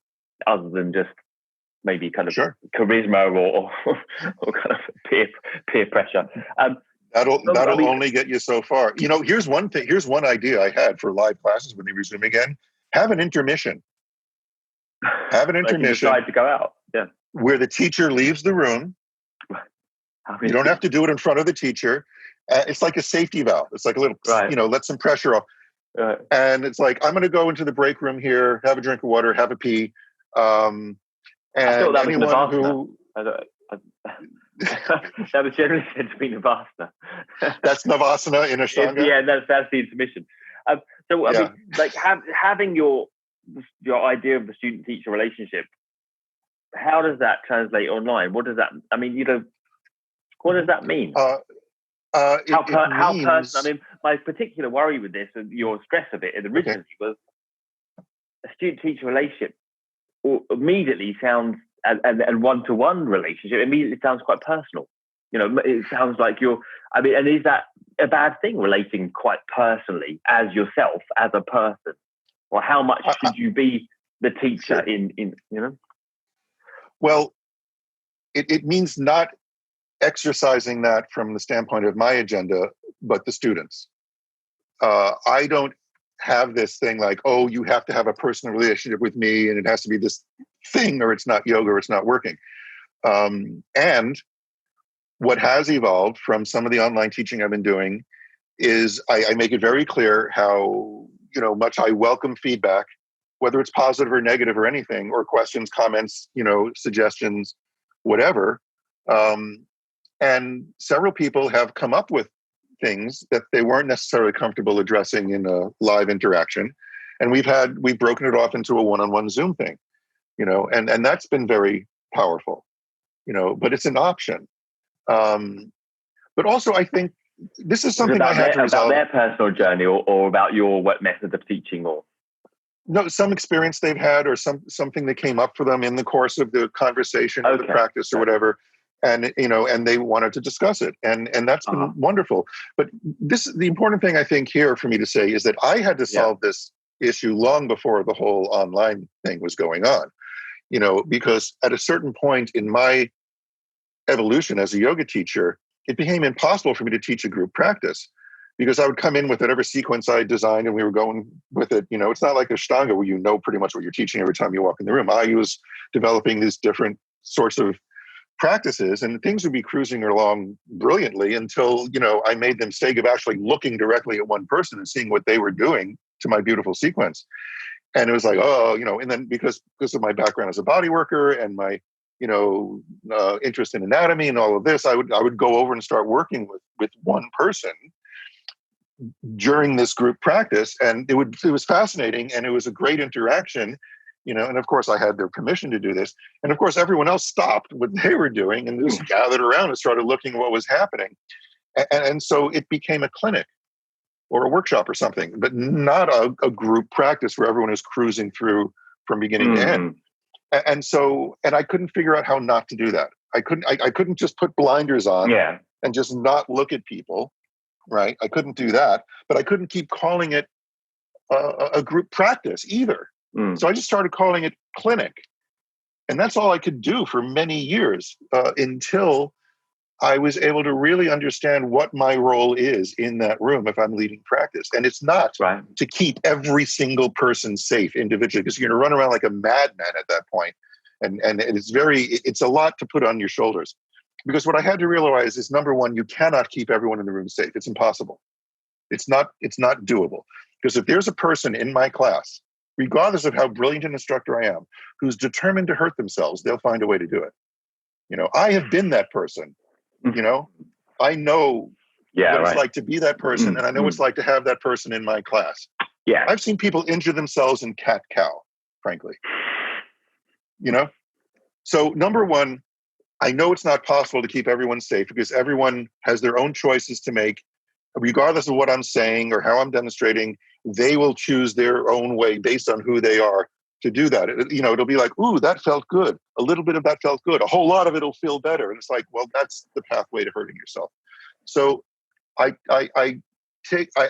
Speaker 3: other than just maybe kind of charisma or kind of peer pressure.
Speaker 2: That'll only get you so far. Here's one thing. Here's one idea I had for live classes when they resume again. Have an intermission. Have an intermission.
Speaker 3: Like you decide to go out. Yeah.
Speaker 2: Where the teacher leaves the room. You don't have to do it in front of the teacher. It's like a safety valve. It's like a little, let some pressure off. And it's like, I'm going to go into the break room here, have a drink of water, have a pee. And anyone who...
Speaker 3: that was generally said to be Navasana.
Speaker 2: That's Navasana in Ashtanga?
Speaker 3: That's the intermission. I mean, having your idea of the student-teacher relationship, how does that translate online? What does that, what does that mean? How personal? I mean, my particular worry with this, and your stress of it originally, was a student-teacher relationship immediately sounds, and one-to-one relationship immediately sounds quite personal. It sounds like and is that a bad thing, relating quite personally as yourself, as a person? Or how much should you be the teacher in?
Speaker 2: Well, it means not exercising that from the standpoint of my agenda, but the students. I don't have this thing like, oh, you have to have a personal relationship with me and it has to be this thing, or it's not yoga, or it's not working. And what has evolved from some of the online teaching I've been doing is I make it very clear how much I welcome feedback, whether it's positive or negative or anything, or questions, comments, suggestions, whatever. And several people have come up with things that they weren't necessarily comfortable addressing in a live interaction. And we've broken it off into a one-on-one Zoom thing, and that's been very powerful, but it's an option. But also I think this is something I had to resolve.
Speaker 3: About their personal journey or about your method of teaching, or?
Speaker 2: No, some experience they've had, or something that came up for them in the course of the conversation or the practice or whatever. And, and they wanted to discuss it. And that's been wonderful. But the important thing I think here for me to say is that I had to solve this issue long before the whole online thing was going on, because at a certain point in my evolution as a yoga teacher, it became impossible for me to teach a group practice, because I would come in with whatever sequence I designed and we were going with it. It's not like Ashtanga where pretty much what you're teaching every time you walk in the room. I was developing these different sorts of practices, and things would be cruising along brilliantly until, I made the mistake of actually looking directly at one person and seeing what they were doing to my beautiful sequence. And it was like, and then because of my background as a body worker and my, interest in anatomy and all of this, I would go over and start working with one person during this group practice. And it was fascinating, and it was a great interaction. And of course I had their permission to do this. And of course, everyone else stopped what they were doing and just gathered around and started looking at what was happening. And so it became a clinic or a workshop or something, but not a group practice where everyone is cruising through from beginning to end. And I couldn't figure out how not to do that. I couldn't just put blinders on and just not look at people. Right. I couldn't do that, but I couldn't keep calling it a group practice either. So I just started calling it clinic. And that's all I could do for many years until I was able to really understand what my role is in that room if I'm leading practice. And it's not to keep every single person safe individually, because you're going to run around like a madman at that point. And it's a lot to put on your shoulders. Because what I had to realize is, number one, you cannot keep everyone in the room safe. It's impossible. It's not doable. Because if there's a person in my class, regardless of how brilliant an instructor I am, who's determined to hurt themselves, they'll find a way to do it. I have been that person. I know what it's like to be that person, and I know what it's like to have that person in my class.
Speaker 3: Yeah,
Speaker 2: I've seen people injure themselves in cat-cow, frankly. So number one, I know it's not possible to keep everyone safe because everyone has their own choices to make. Regardless of what I'm saying or how I'm demonstrating, they will choose their own way based on who they are to do that. It'll be like, ooh, that felt good. A little bit of that felt good. A whole lot of it will feel better. And it's like, well, that's the pathway to hurting yourself. So I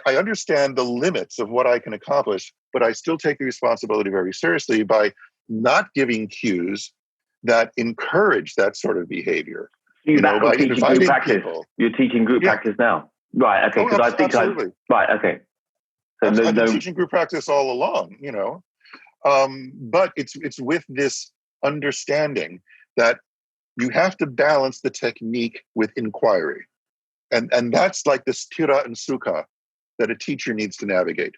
Speaker 2: understand the limits of what I can accomplish, but I still take the responsibility very seriously by not giving cues that encourage that sort of behavior.
Speaker 3: By inviting people. You're teaching group practice now. Right, okay.
Speaker 2: Because I think absolutely.
Speaker 3: Right, okay. So
Speaker 2: I've been teaching group practice all along, but it's with this understanding that you have to balance the technique with inquiry. And that's like the sthira and sukha that a teacher needs to navigate.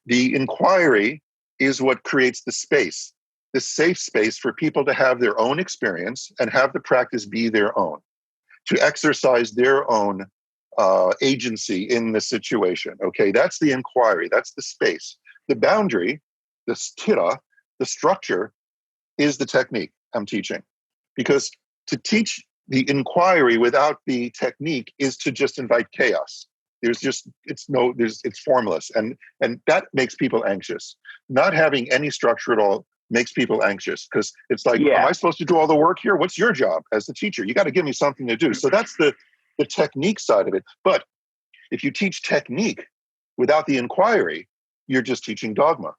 Speaker 2: The inquiry is what creates the space, the safe space for people to have their own experience and have the practice be their own, to exercise their own agency in the situation. Okay, that's the inquiry. That's the space. The boundary, the sthira, the structure, is the technique I'm teaching. Because to teach the inquiry without the technique is to just invite chaos. It's formless, and that makes people anxious. Not having any structure at all makes people anxious because it's like, am I supposed to do all the work here? What's your job as the teacher? You got to give me something to do. So that's the technique side of it. But if you teach technique without the inquiry, you're just teaching dogma.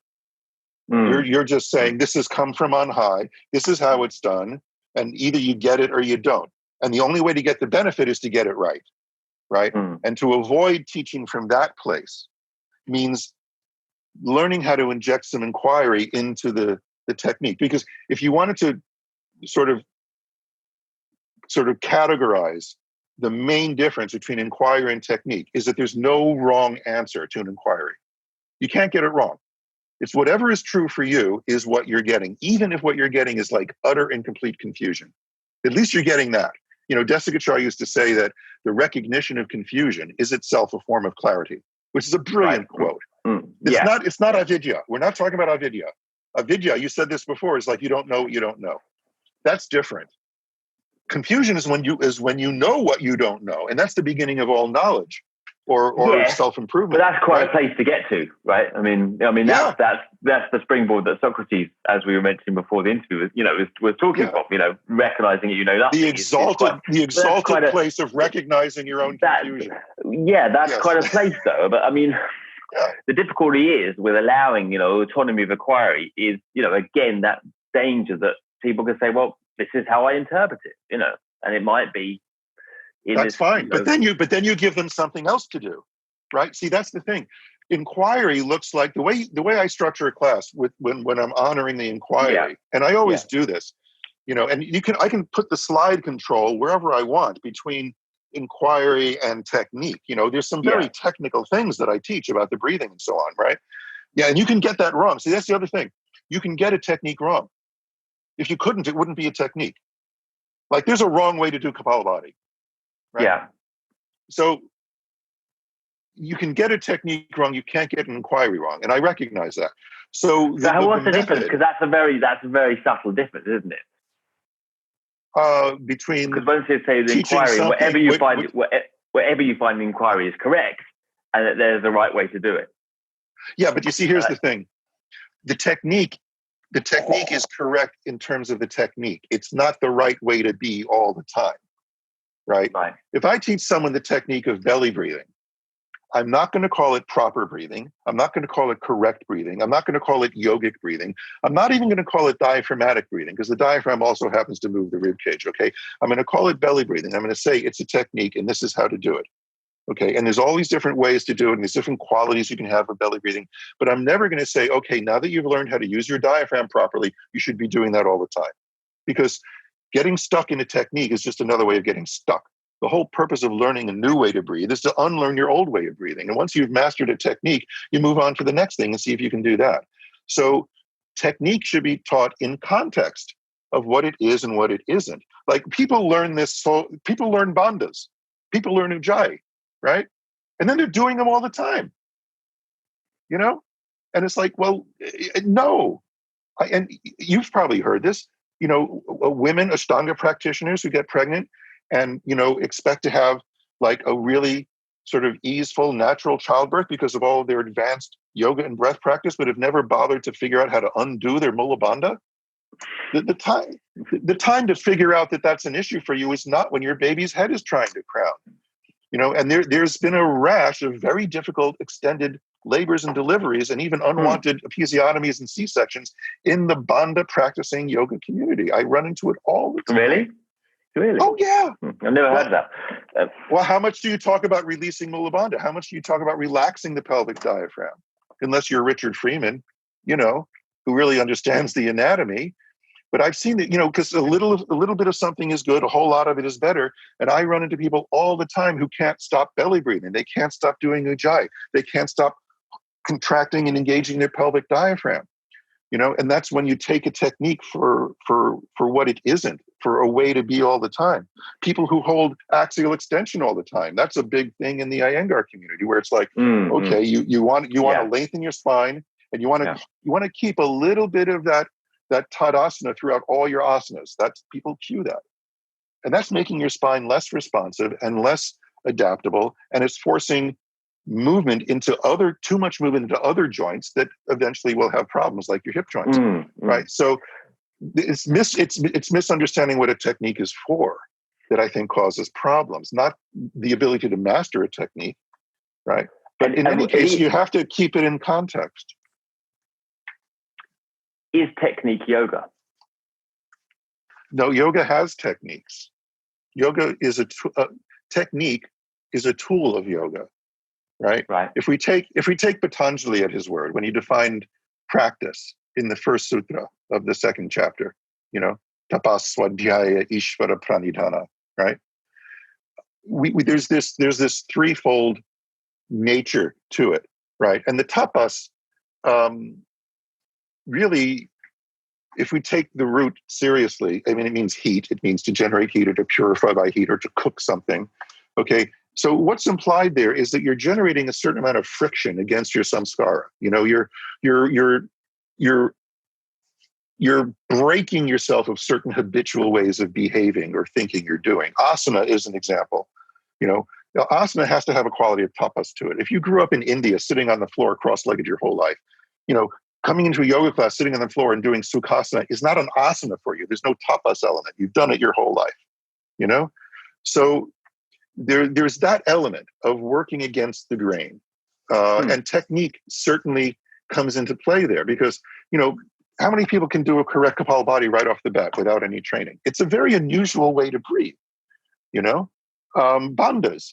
Speaker 2: You're just saying, this has come from on high. This is how it's done. And either you get it or you don't. And the only way to get the benefit is to get it right. Right? And to avoid teaching from that place means learning how to inject some inquiry into the technique. Because if you wanted to sort of categorize the main difference between inquiry and technique is that there's no wrong answer to an inquiry. You can't get it wrong. It's whatever is true for you is what you're getting, even if what you're getting is like utter and complete confusion. At least you're getting that. Desikachar used to say that the recognition of confusion is itself a form of clarity, which is a brilliant quote. It's not avidya. We're not talking about avidya. Avidya, you said this before, is like you don't know what you don't know. That's different. Confusion is when you know what you don't know, and that's the beginning of all knowledge or self-improvement.
Speaker 3: But that's quite a place to get to, right? I mean, that's the springboard that Socrates, as we were mentioning before the interview, was talking about. Recognizing that you know nothing.
Speaker 2: The exalted place of recognizing your own confusion.
Speaker 3: That's quite a place, though. But I mean, the difficulty is with allowing autonomy of inquiry is again that danger that people can say, well, this is how I interpret it, and it might be.
Speaker 2: That's fine, but then you give them something else to do, right? See, that's the thing. Inquiry looks like the way I structure a class when I'm honoring the inquiry, and I always do this, and I can put the slide control wherever I want between inquiry and technique. There's some very technical things that I teach about the breathing and so on, right? Yeah, and you can get that wrong. See, that's the other thing. You can get a technique wrong. If you couldn't, it wouldn't be a technique. Like there's a wrong way to do Kapalabhati. Right? Yeah. So you can get a technique wrong. You can't get an inquiry wrong, and I recognize that. So
Speaker 3: what's the difference? Because that's a very subtle difference, isn't
Speaker 2: it? Because
Speaker 3: once you say the inquiry, wherever you find the inquiry is correct, and that there's a right way to do it.
Speaker 2: Yeah, but you see, here's the thing: the technique is correct in terms of the technique. It's not the right way to be all the time. Right? If I teach someone the technique of belly breathing, I'm not going to call it proper breathing. I'm not going to call it correct breathing. I'm not going to call it yogic breathing. I'm not even going to call it diaphragmatic breathing, because the diaphragm also happens to move the rib cage, okay? I'm going to call it belly breathing. I'm going to say it's a technique and this is how to do it, okay? And there's all these different ways to do it and there's different qualities you can have of belly breathing. But I'm never going to say, okay, now that you've learned how to use your diaphragm properly, you should be doing that all the time. Because getting stuck in a technique is just another way of getting stuck. The whole purpose of learning a new way to breathe is to unlearn your old way of breathing. And once you've mastered a technique, you move on to the next thing and see if you can do that. So technique should be taught in context of what it is and what it isn't. Like people learn people learn bandhas, people learn ujjayi, right? And then they're doing them all the time, you know? And it's like, well, no. And you've probably heard this, you know, women, Ashtanga practitioners who get pregnant and, you know, expect to have like a really sort of easeful, natural childbirth because of all of their advanced yoga and breath practice, but have never bothered to figure out how to undo their mula bandha. The time to figure out that that's an issue for you is not when your baby's head is trying to crown. You know, and there's been a rash of very difficult extended labors and deliveries and even unwanted episiotomies and C-sections in the bandha practicing yoga community. I run into it all the time.
Speaker 3: Really?
Speaker 2: Oh, yeah.
Speaker 3: I've never heard that.
Speaker 2: Well, how much do you talk about releasing mula bandha? How much do you talk about relaxing the pelvic diaphragm? Unless you're Richard Freeman, you know, who really understands the anatomy. But I've seen that, you know, because a little bit of something is good, a whole lot of it is better. And I run into people all the time who can't stop belly breathing. They can't stop doing ujjayi. They can't stop contracting and engaging their pelvic diaphragm. You know, and that's when you take a technique for what it isn't, for a way to be all the time. People who hold axial extension all the time. That's a big thing in the Iyengar community, where it's like, okay, you want to lengthen your spine, and you want to keep a little bit of that Tadasana throughout all your asanas. That's, people cue that, and that's making your spine less responsive and less adaptable, and it's forcing too much movement into other joints that eventually will have problems like your hip joints, right? So it's misunderstanding what a technique is for that I think causes problems, not the ability to master a technique, right? But in any case, you have to keep it in context.
Speaker 3: Is technique yoga?
Speaker 2: No, yoga has techniques. Yoga is technique is a tool of yoga. Right. If we take Patanjali at his word, when he defined practice in the first sutra of the second chapter, you know, tapas swadhyaya ishvara pranidhana, right? There's this threefold nature to it, right? And the tapas, really, if we take the root seriously, I mean, it means heat. It means to generate heat or to purify by heat or to cook something. Okay. So what's implied there is that you're generating a certain amount of friction against your samskara. You know, you're breaking yourself of certain habitual ways of behaving or thinking you're doing. Asana is an example. You know, asana has to have a quality of tapas to it. If you grew up in India sitting on the floor cross-legged your whole life, you know, coming into a yoga class, sitting on the floor and doing sukhasana is not an asana for you. There's no tapas element. You've done it your whole life, you know? So there's that element of working against the grain. And technique certainly comes into play there because, you know, how many people can do a correct Kapalabhati right off the bat without any training? It's a very unusual way to breathe, you know? Bandhas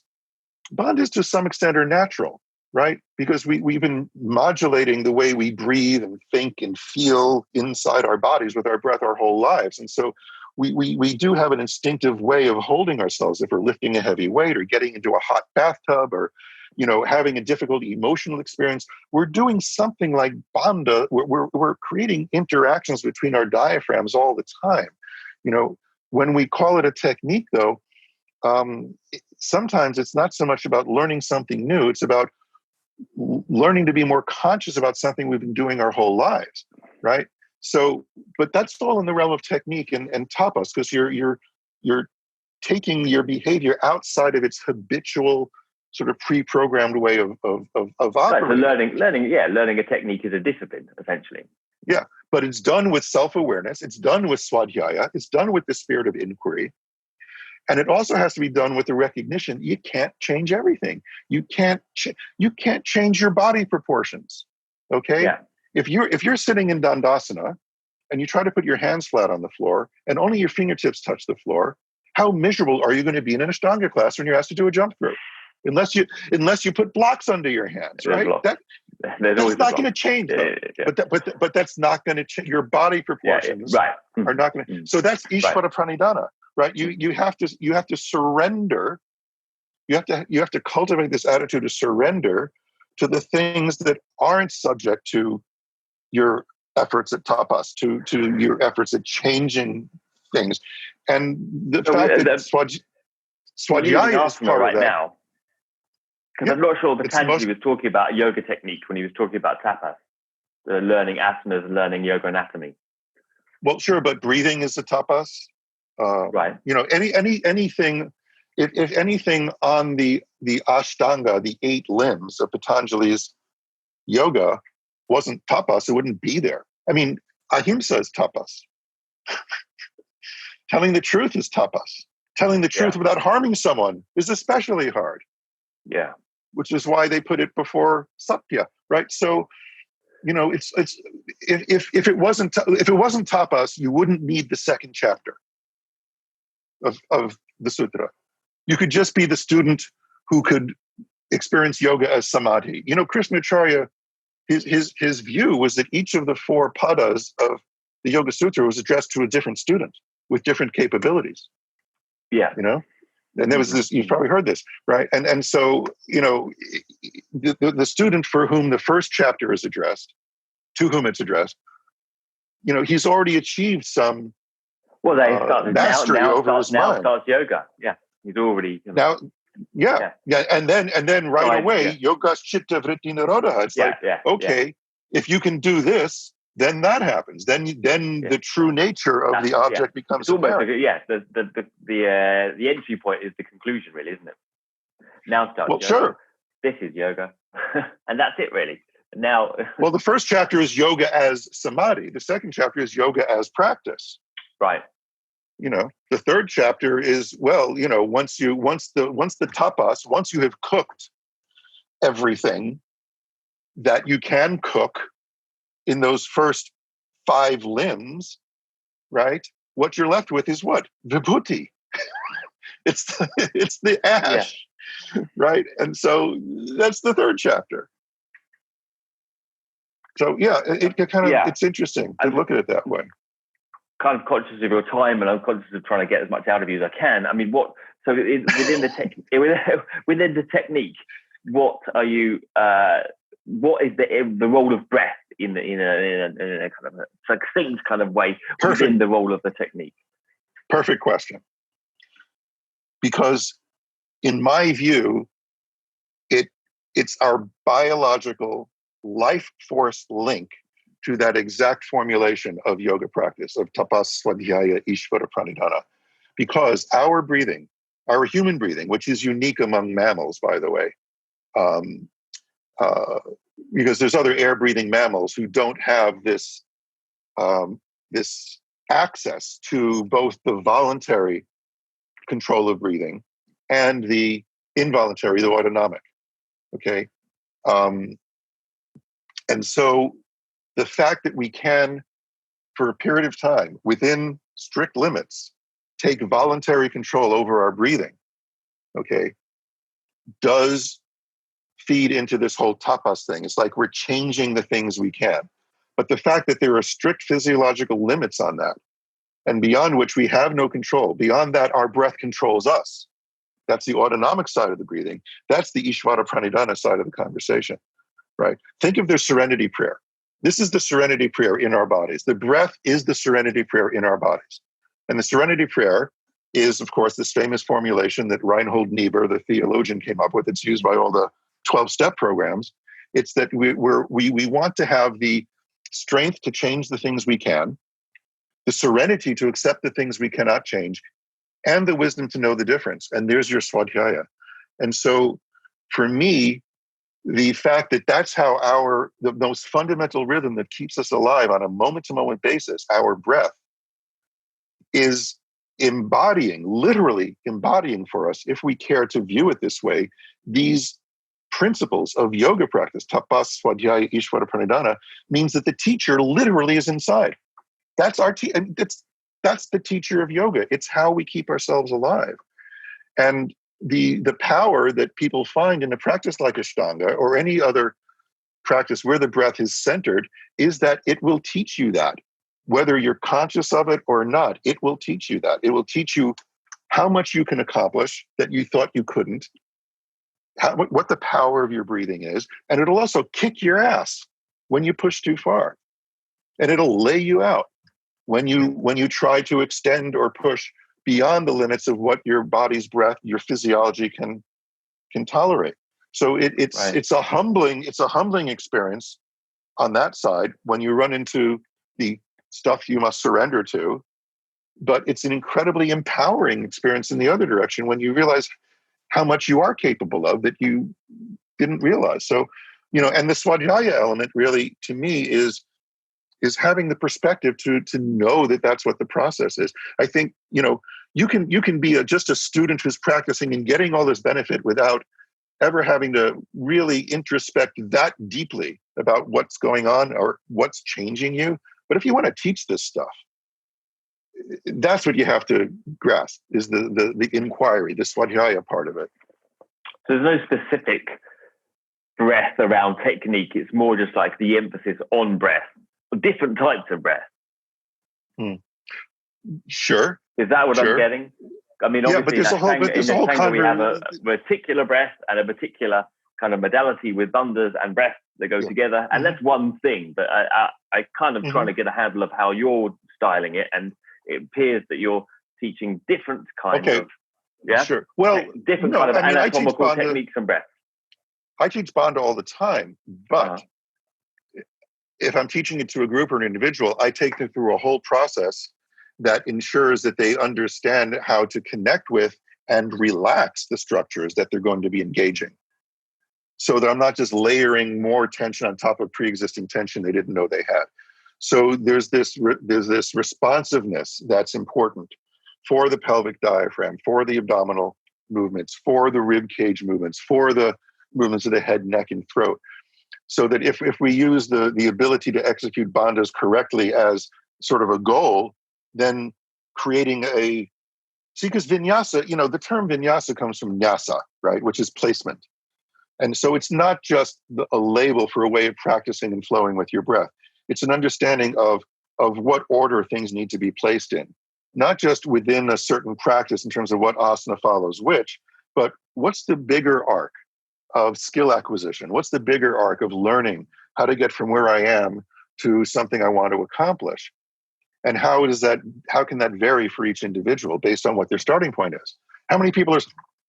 Speaker 2: to some extent are natural, right? Because we've been modulating the way we breathe and think and feel inside our bodies with our breath our whole lives. And so we do have an instinctive way of holding ourselves if we're lifting a heavy weight or getting into a hot bathtub or, you know, having a difficult emotional experience. We're doing something like bandha. We're creating interactions between our diaphragms all the time. You know, when we call it a technique, though, sometimes it's not so much about learning something new. It's about learning to be more conscious about something we've been doing our whole lives, right? So, but that's all in the realm of technique and tapas, because you're taking your behavior outside of its habitual sort of pre-programmed way of operating.
Speaker 3: Right, so learning a technique is a discipline, essentially.
Speaker 2: Yeah, but it's done with self-awareness. It's done with swadhyaya. It's done with the spirit of inquiry. And it also has to be done with the recognition you can't change everything. You can't change your body proportions. Okay?
Speaker 3: Yeah.
Speaker 2: If you're sitting in Dandasana and you try to put your hands flat on the floor and only your fingertips touch the floor, how miserable are you going to be in an Ashtanga class when you're asked to do a jump through? Unless you put blocks under your hands, right? That's not going to change, though. But that's not going to change. Your body proportions are not going to. So that's Ishvara Pranidhana, right? You have to surrender. You have to cultivate this attitude of surrender to the things that aren't subject to your efforts at tapas, to your efforts at changing things, and the fact that Swadhyaya is part
Speaker 3: right
Speaker 2: of that.
Speaker 3: Now, because I'm not sure Patanjali was talking about yoga technique when he was talking about tapas, learning asanas and learning yoga anatomy.
Speaker 2: Well, sure, but breathing is a tapas.
Speaker 3: Right.
Speaker 2: Anything. If anything on the Ashtanga, the 8 limbs of Patanjali's yoga, wasn't tapas, it wouldn't be there. I mean, ahimsa is tapas. Telling the truth is tapas. Telling the truth without harming someone is especially hard.
Speaker 3: Yeah.
Speaker 2: Which is why they put it before satya, right? So, it's if it wasn't tapas, you wouldn't need the second chapter of the sutra. You could just be the student who could experience yoga as samadhi. Krishnamacharya, his view was that each of the 4 padas of the Yoga Sutra was addressed to a different student with different capabilities.
Speaker 3: Yeah.
Speaker 2: And there was this, you've probably heard this, right? And so, the student for whom the first chapter is addressed, to whom it's addressed, he's already achieved some mastery over his mind.
Speaker 3: Now starts yoga. Yeah. He's already
Speaker 2: now. Yeah. And then right away, yogas chitta vritti nirodha. It's if you can do this, then that happens. Then the true nature of the object becomes apparent.
Speaker 3: The entry point is the conclusion, really, isn't it? Now starts yoga.
Speaker 2: Sure.
Speaker 3: This is yoga. And that's it, really. Now
Speaker 2: well, the first chapter is yoga as samadhi. The second chapter is yoga as practice.
Speaker 3: Right.
Speaker 2: The third chapter is, once the tapas, once you have cooked everything that you can cook in those first 5 limbs, right? What you're left with is what? Vibhuti. it's the ash, right? And so that's the third chapter. So it's interesting to look at it that way.
Speaker 3: Kind of conscious of your time, and I'm conscious of trying to get as much out of you as I can. I mean, within the technique, what are you? What is the role of breath in a kind of a succinct kind of way within the role of the technique?
Speaker 2: Perfect question. Because in my view, it's our biological life force link to that exact formulation of yoga practice, of tapas, swadhyaya, ishvara pranidhana. Because our breathing, our human breathing, which is unique among mammals, by the way, because there's other air-breathing mammals who don't have this access to both the voluntary control of breathing and the involuntary, the autonomic. Okay, and so the fact that we can, for a period of time, within strict limits, take voluntary control over our breathing, okay, does feed into this whole tapas thing. It's like we're changing the things we can. But the fact that there are strict physiological limits on that, and beyond which we have no control, beyond that our breath controls us. That's the autonomic side of the breathing. That's the Ishvara Pranidhana side of the conversation, right? Think of the serenity prayer. This is the serenity prayer in our bodies. The breath is the serenity prayer in our bodies. And the serenity prayer is, of course, this famous formulation that Reinhold Niebuhr, the theologian, came up with. It's used by all the 12-step programs. It's that we want to have the strength to change the things we can, the serenity to accept the things we cannot change, and the wisdom to know the difference. And there's your swadhyaya. And so for me, the fact that that's how the most fundamental rhythm that keeps us alive on a moment-to-moment basis, our breath, is literally embodying for us, if we care to view it this way, these principles of yoga practice, tapas, swadhyaya, ishvara, pranidhana, means that the teacher literally is inside. That's that's the teacher of yoga. It's how we keep ourselves alive. And the power that people find in a practice like Ashtanga or any other practice where the breath is centered is that it will teach you that. Whether you're conscious of it or not, it will teach you that. It will teach you how much you can accomplish that you thought you couldn't, what the power of your breathing is, and it'll also kick your ass when you push too far. And it'll lay you out when you try to extend or push beyond the limits of what your body's breath, your physiology can tolerate. So it's a humbling experience on that side when you run into the stuff you must surrender to, but it's an incredibly empowering experience in the other direction when you realize how much you are capable of that you didn't realize. So, and the swadhyaya element really, to me, is having the perspective to know that that's what the process is. I think, you can be just a student who's practicing and getting all this benefit without ever having to really introspect that deeply about what's going on or what's changing you. But if you want to teach this stuff, that's what you have to grasp, is the inquiry, the swadhyaya part of it.
Speaker 3: So there's no specific breath around technique. It's more just like the emphasis on breath, different types of breath.
Speaker 2: Sure.
Speaker 3: Is that what I'm getting? I mean, obviously,
Speaker 2: but there's a whole
Speaker 3: we have a particular breath and a particular kind of modality with bandhas and breath that go together, and that's one thing. But I kind of trying to get a handle of how you're styling it, and it appears that you're teaching different kinds of
Speaker 2: sure. Well,
Speaker 3: different kind of anatomical techniques and breath.
Speaker 2: I teach bandha all the time, but if I'm teaching it to a group or an individual, I take them through a whole process that ensures that they understand how to connect with and relax the structures that they're going to be engaging, so that I'm not just layering more tension on top of pre-existing tension they didn't know they had. So there's this responsiveness that's important for the pelvic diaphragm, for the abdominal movements, for the rib cage movements, for the movements of the head, neck, and throat. So that if we use the ability to execute bandhas correctly as sort of a goal, then creating because vinyasa, the term vinyasa comes from nyasa, right, which is placement. And so it's not just a label for a way of practicing and flowing with your breath. It's an understanding of what order things need to be placed in, not just within a certain practice in terms of what asana follows which, but what's the bigger arc of skill acquisition? What's the bigger arc of learning how to get from where I am to something I want to accomplish? And how can that vary for each individual based on what their starting point is? How many people are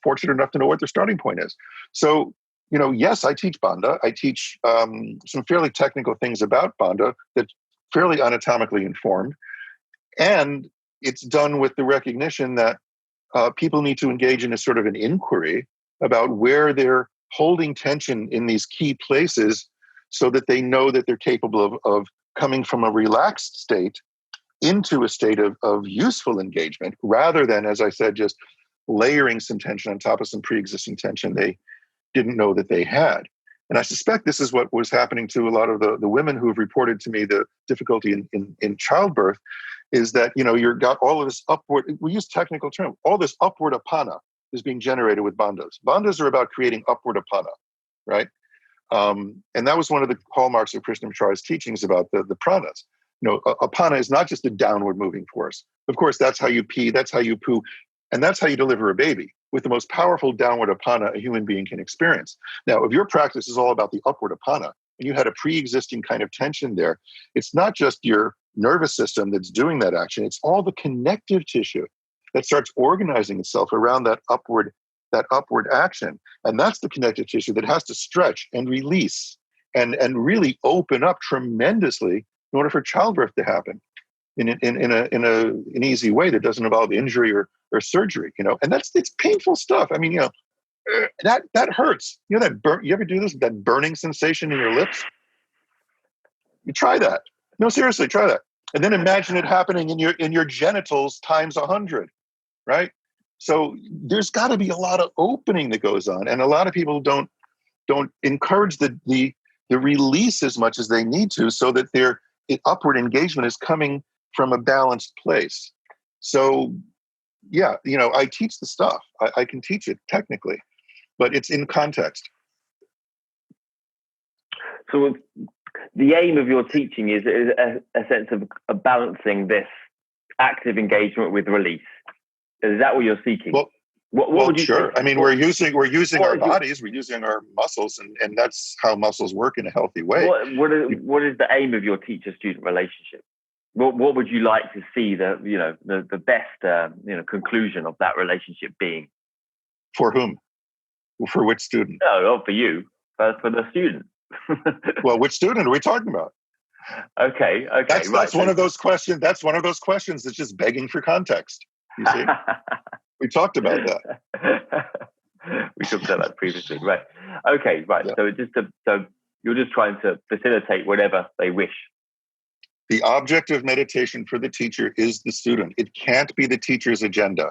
Speaker 2: fortunate enough to know what their starting point is? So, yes, I teach bandha. I teach some fairly technical things about bandha that's fairly anatomically informed. And it's done with the recognition that people need to engage in a sort of an inquiry about where they're holding tension in these key places so that they know that they're capable of coming from a relaxed state into a state of useful engagement, rather than, as I said, just layering some tension on top of some pre-existing tension they didn't know that they had. And I suspect this is what was happening to a lot of the women who have reported to me the difficulty in childbirth, is that, you've got all of this upward, we use technical term, all this upward apana is being generated with bandhas. Bandhas are about creating upward apana, right? And that was one of the hallmarks of Krishnamacharya's teachings about the pranas. Apana is not just a downward moving force. Of course, that's how you pee, that's how you poo, and that's how you deliver a baby, with the most powerful downward apana a human being can experience. Now, if your practice is all about the upward apana, and you had a pre-existing kind of tension there, it's not just your nervous system that's doing that action, it's all the connective tissue that starts organizing itself around that upward action. And that's the connective tissue that has to stretch and release and really open up tremendously in order for childbirth to happen in an easy way that doesn't involve injury or surgery, and it's painful stuff. I mean, that hurts. You ever do this, that burning sensation in your lips? You try that. No, seriously, try that. And then imagine it happening in your genitals times 100. right? So there's got to be a lot of opening that goes on, and a lot of people don't encourage the release as much as they need to, so that their upward engagement is coming from a balanced place. So yeah, I teach the stuff. I can teach it technically, but it's in context.
Speaker 3: So the aim of your teaching is a sense of balancing this active engagement with release. Is that what you're seeking?
Speaker 2: Well,
Speaker 3: what would you
Speaker 2: sure.
Speaker 3: say?
Speaker 2: I mean, we're using our bodies, we're using our muscles, and that's how muscles work in a healthy way.
Speaker 3: What is the aim of your teacher-student relationship? What would you like to see the best conclusion of that relationship being?
Speaker 2: For whom? For which student?
Speaker 3: No, not for you. For the student.
Speaker 2: Well, which student are we talking about?
Speaker 3: Okay.
Speaker 2: That's one of those questions. That's one of those questions that's just begging for context. You see, we talked about that.
Speaker 3: We talked about that previously, right? Okay, right. Yeah. So you're just trying to facilitate whatever they wish.
Speaker 2: The object of meditation for the teacher is the student. It can't be the teacher's agenda.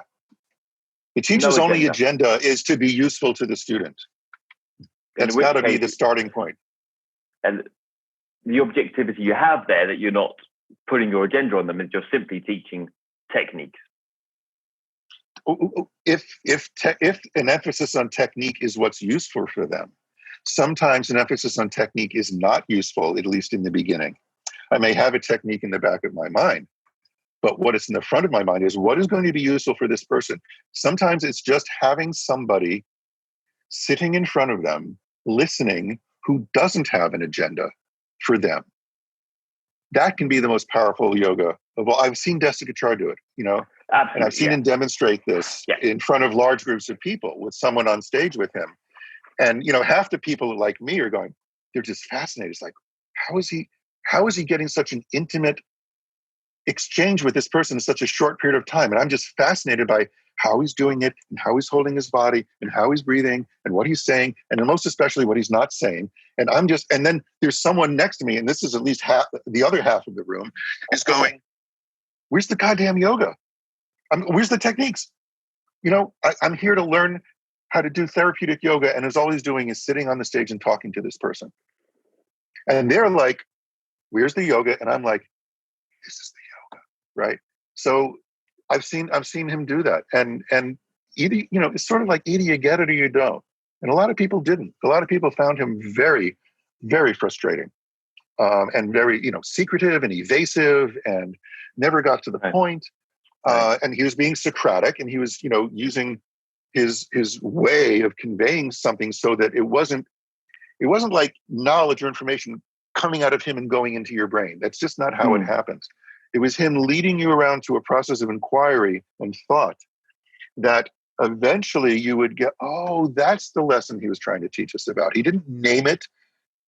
Speaker 2: The teacher's only agenda is to be useful to the student. That's got to be the starting point.
Speaker 3: And the objectivity you have there, that you're not putting your agenda on them, and you're simply teaching techniques.
Speaker 2: If an emphasis on technique is what's useful for them, sometimes an emphasis on technique is not useful, at least in the beginning. I may have a technique in the back of my mind, but what is in the front of my mind is what is going to be useful for this person. Sometimes it's just having somebody sitting in front of them, listening, who doesn't have an agenda for them. That can be the most powerful yoga of all. I've seen Desikachar do it,
Speaker 3: Absolutely,
Speaker 2: and I've seen him demonstrate this in front of large groups of people with someone on stage with him. And, half the people like me are going, they're just fascinated. It's like, how is he getting such an intimate exchange with this person in such a short period of time? And I'm just fascinated by how he's doing it, and how he's holding his body, and how he's breathing, and what he's saying, and most especially what he's not saying. And and then there's someone next to me, and this is at least the other half of the room, is going, where's the goddamn yoga? Where's the techniques? I'm here to learn how to do therapeutic yoga, and all he's doing is sitting on the stage and talking to this person. And they're like, where's the yoga? And I'm like, this is the yoga, right? So I've seen him do that, and either it's sort of like either you get it or you don't. And a lot of people didn't. A lot of people found him very, very frustrating, and very secretive and evasive, and never got to the point. And he was being Socratic, and he was using his way of conveying something so that it wasn't like knowledge or information coming out of him and going into your brain. That's just not how it happens. It was him leading you around to a process of inquiry and thought that eventually you would get, oh, that's the lesson he was trying to teach us about. He didn't name it.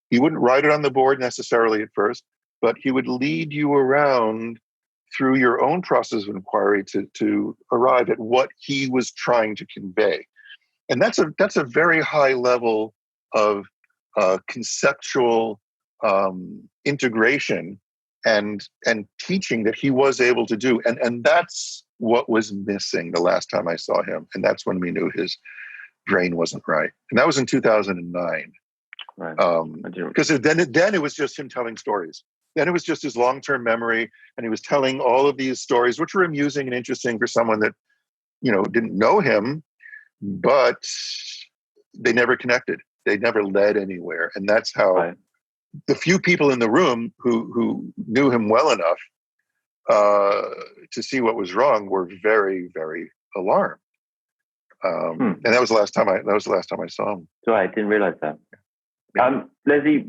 Speaker 2: He wouldn't write it on the board necessarily at first, but he would lead you around through your own process of inquiry to arrive at what he was trying to convey. And that's a very high level of conceptual integration and teaching that he was able to do. And that's what was missing the last time I saw him. And that's when we knew his brain wasn't right. And that was in 2009.
Speaker 3: Right.
Speaker 2: Because then it was just him telling stories. Then it was just his long-term memory, and he was telling all of these stories, which were amusing and interesting for someone that, didn't know him, but they never connected. They never led anywhere. And that's how the few people in the room who knew him well enough to see what was wrong were very, very alarmed. And that was the last time I saw him.
Speaker 3: So I didn't realize that. Leslie,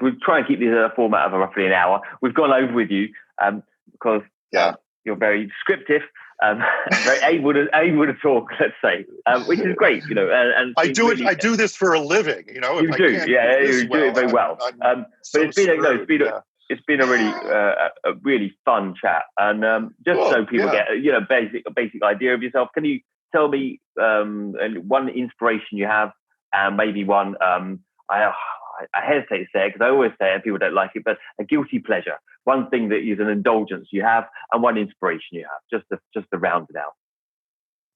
Speaker 3: we'll try and keep this a format of roughly an hour. We've gone over with you because you're very descriptive, very able to talk. Let's say, which is great, And
Speaker 2: I do this for a living,
Speaker 3: You do, you do it very well. But it's been a really fun chat, and so people get basic idea of yourself. Can you tell me one inspiration you have, and maybe one I hesitate to say it because I always say it and people don't like it, but a guilty pleasure, one thing that is an indulgence you have, and one inspiration you have, just to round it out.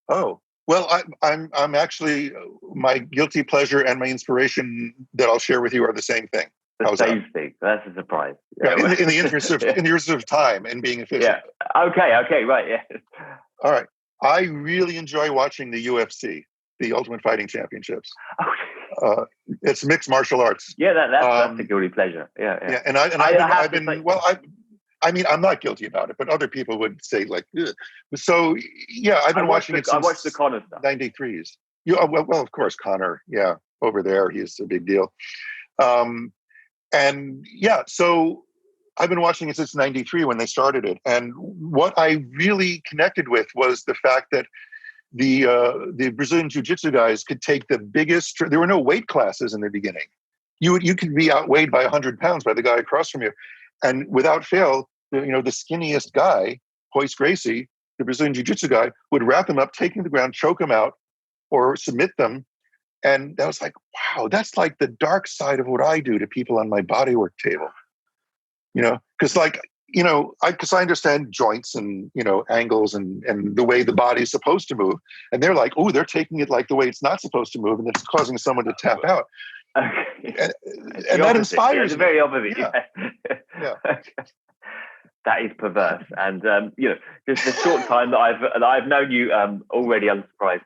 Speaker 2: Oh, well, I'm actually, my guilty pleasure and my inspiration that I'll share with you are the same thing.
Speaker 3: The same thing. That's a surprise.
Speaker 2: Yeah, in the interest of time and being efficient.
Speaker 3: Yeah. Okay. Right. Yeah.
Speaker 2: All right. I really enjoy watching the UFC, the Ultimate Fighting Championships. It's mixed martial arts.
Speaker 3: Yeah, that's a guilty pleasure. Yeah.
Speaker 2: And I've been I mean, I'm not guilty about it, but other people would say like, ugh. So yeah, I've been watching it since
Speaker 3: I watched the Connor stuff.
Speaker 2: 93s. Well, of course, Connor. Yeah, over there, he's a big deal. And yeah, so I've been watching it since 93 when they started it. And what I really connected with was the fact that the Brazilian Jiu-Jitsu guys could take the biggest, there were no weight classes in the beginning. You could be outweighed by 100 pounds by the guy across from you. And without fail, the skinniest guy, Royce Gracie, the Brazilian Jiu-Jitsu guy, would wrap him up, take him to the ground, choke him out, or submit them. And I was like, wow, that's like the dark side of what I do to people on my bodywork table. Because because I understand joints and, angles and the way the body's supposed to move. And they're like, oh, they're taking it like the way it's not supposed to move. And it's causing someone to tap out.
Speaker 3: Okay.
Speaker 2: And that inspires me.
Speaker 3: It's very opposite.
Speaker 2: Yeah.
Speaker 3: That is perverse. And, just the short time that I've known you already unsurprised.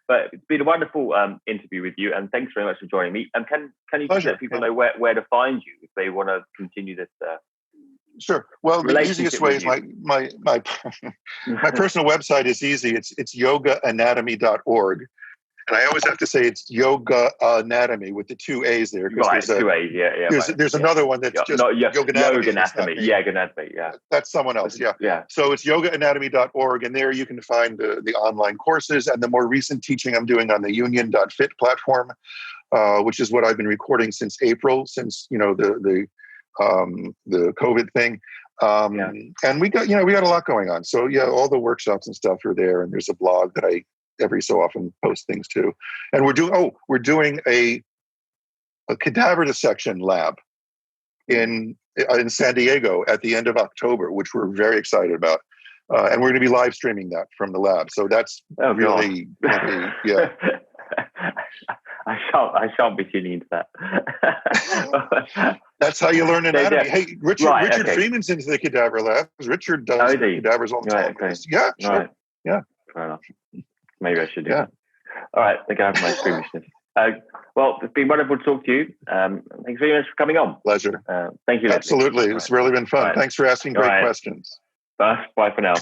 Speaker 3: But it's been a wonderful interview with you, and thanks very much for joining me. And can you just let people know where to find you if they want to continue this?
Speaker 2: Sure. Well, the easiest way is my my personal website is easy. It's yogaanatomy.org. And I always have to say it's Yoga Anatomy with the 2 A's there.
Speaker 3: Right, 2 A's, yeah.
Speaker 2: There's another one that's just Yoga Anatomy.
Speaker 3: Yeah, Anatomy, yeah.
Speaker 2: That's someone else, yeah. So it's yogaanatomy.org, and there you can find the online courses and the more recent teaching I'm doing on the union.fit platform, which is what I've been recording since April, since, the COVID thing. And we got a lot going on. So yeah, all the workshops and stuff are there, and there's a blog that I every so often post things too. And we're doing a cadaver dissection lab in San Diego at the end of October, which we're very excited about. And we're going to be live streaming that from the lab. So that's really, yeah.
Speaker 3: I shan't be tuning into that.
Speaker 2: That's how you learn anatomy. Hey, Richard Freeman's into the cadaver lab. Richard does cadavers all the time.
Speaker 3: Okay.
Speaker 2: Yeah, sure.
Speaker 3: Right.
Speaker 2: Yeah.
Speaker 3: Fair enough. Maybe I should do that. All right, I think I have my squeamishness. Well, it's been wonderful to talk to you. Thanks very much for coming on.
Speaker 2: Pleasure.
Speaker 3: Thank you, Leslie.
Speaker 2: Absolutely. It's really been fun. Right. Thanks for asking great questions.
Speaker 3: Bye for now.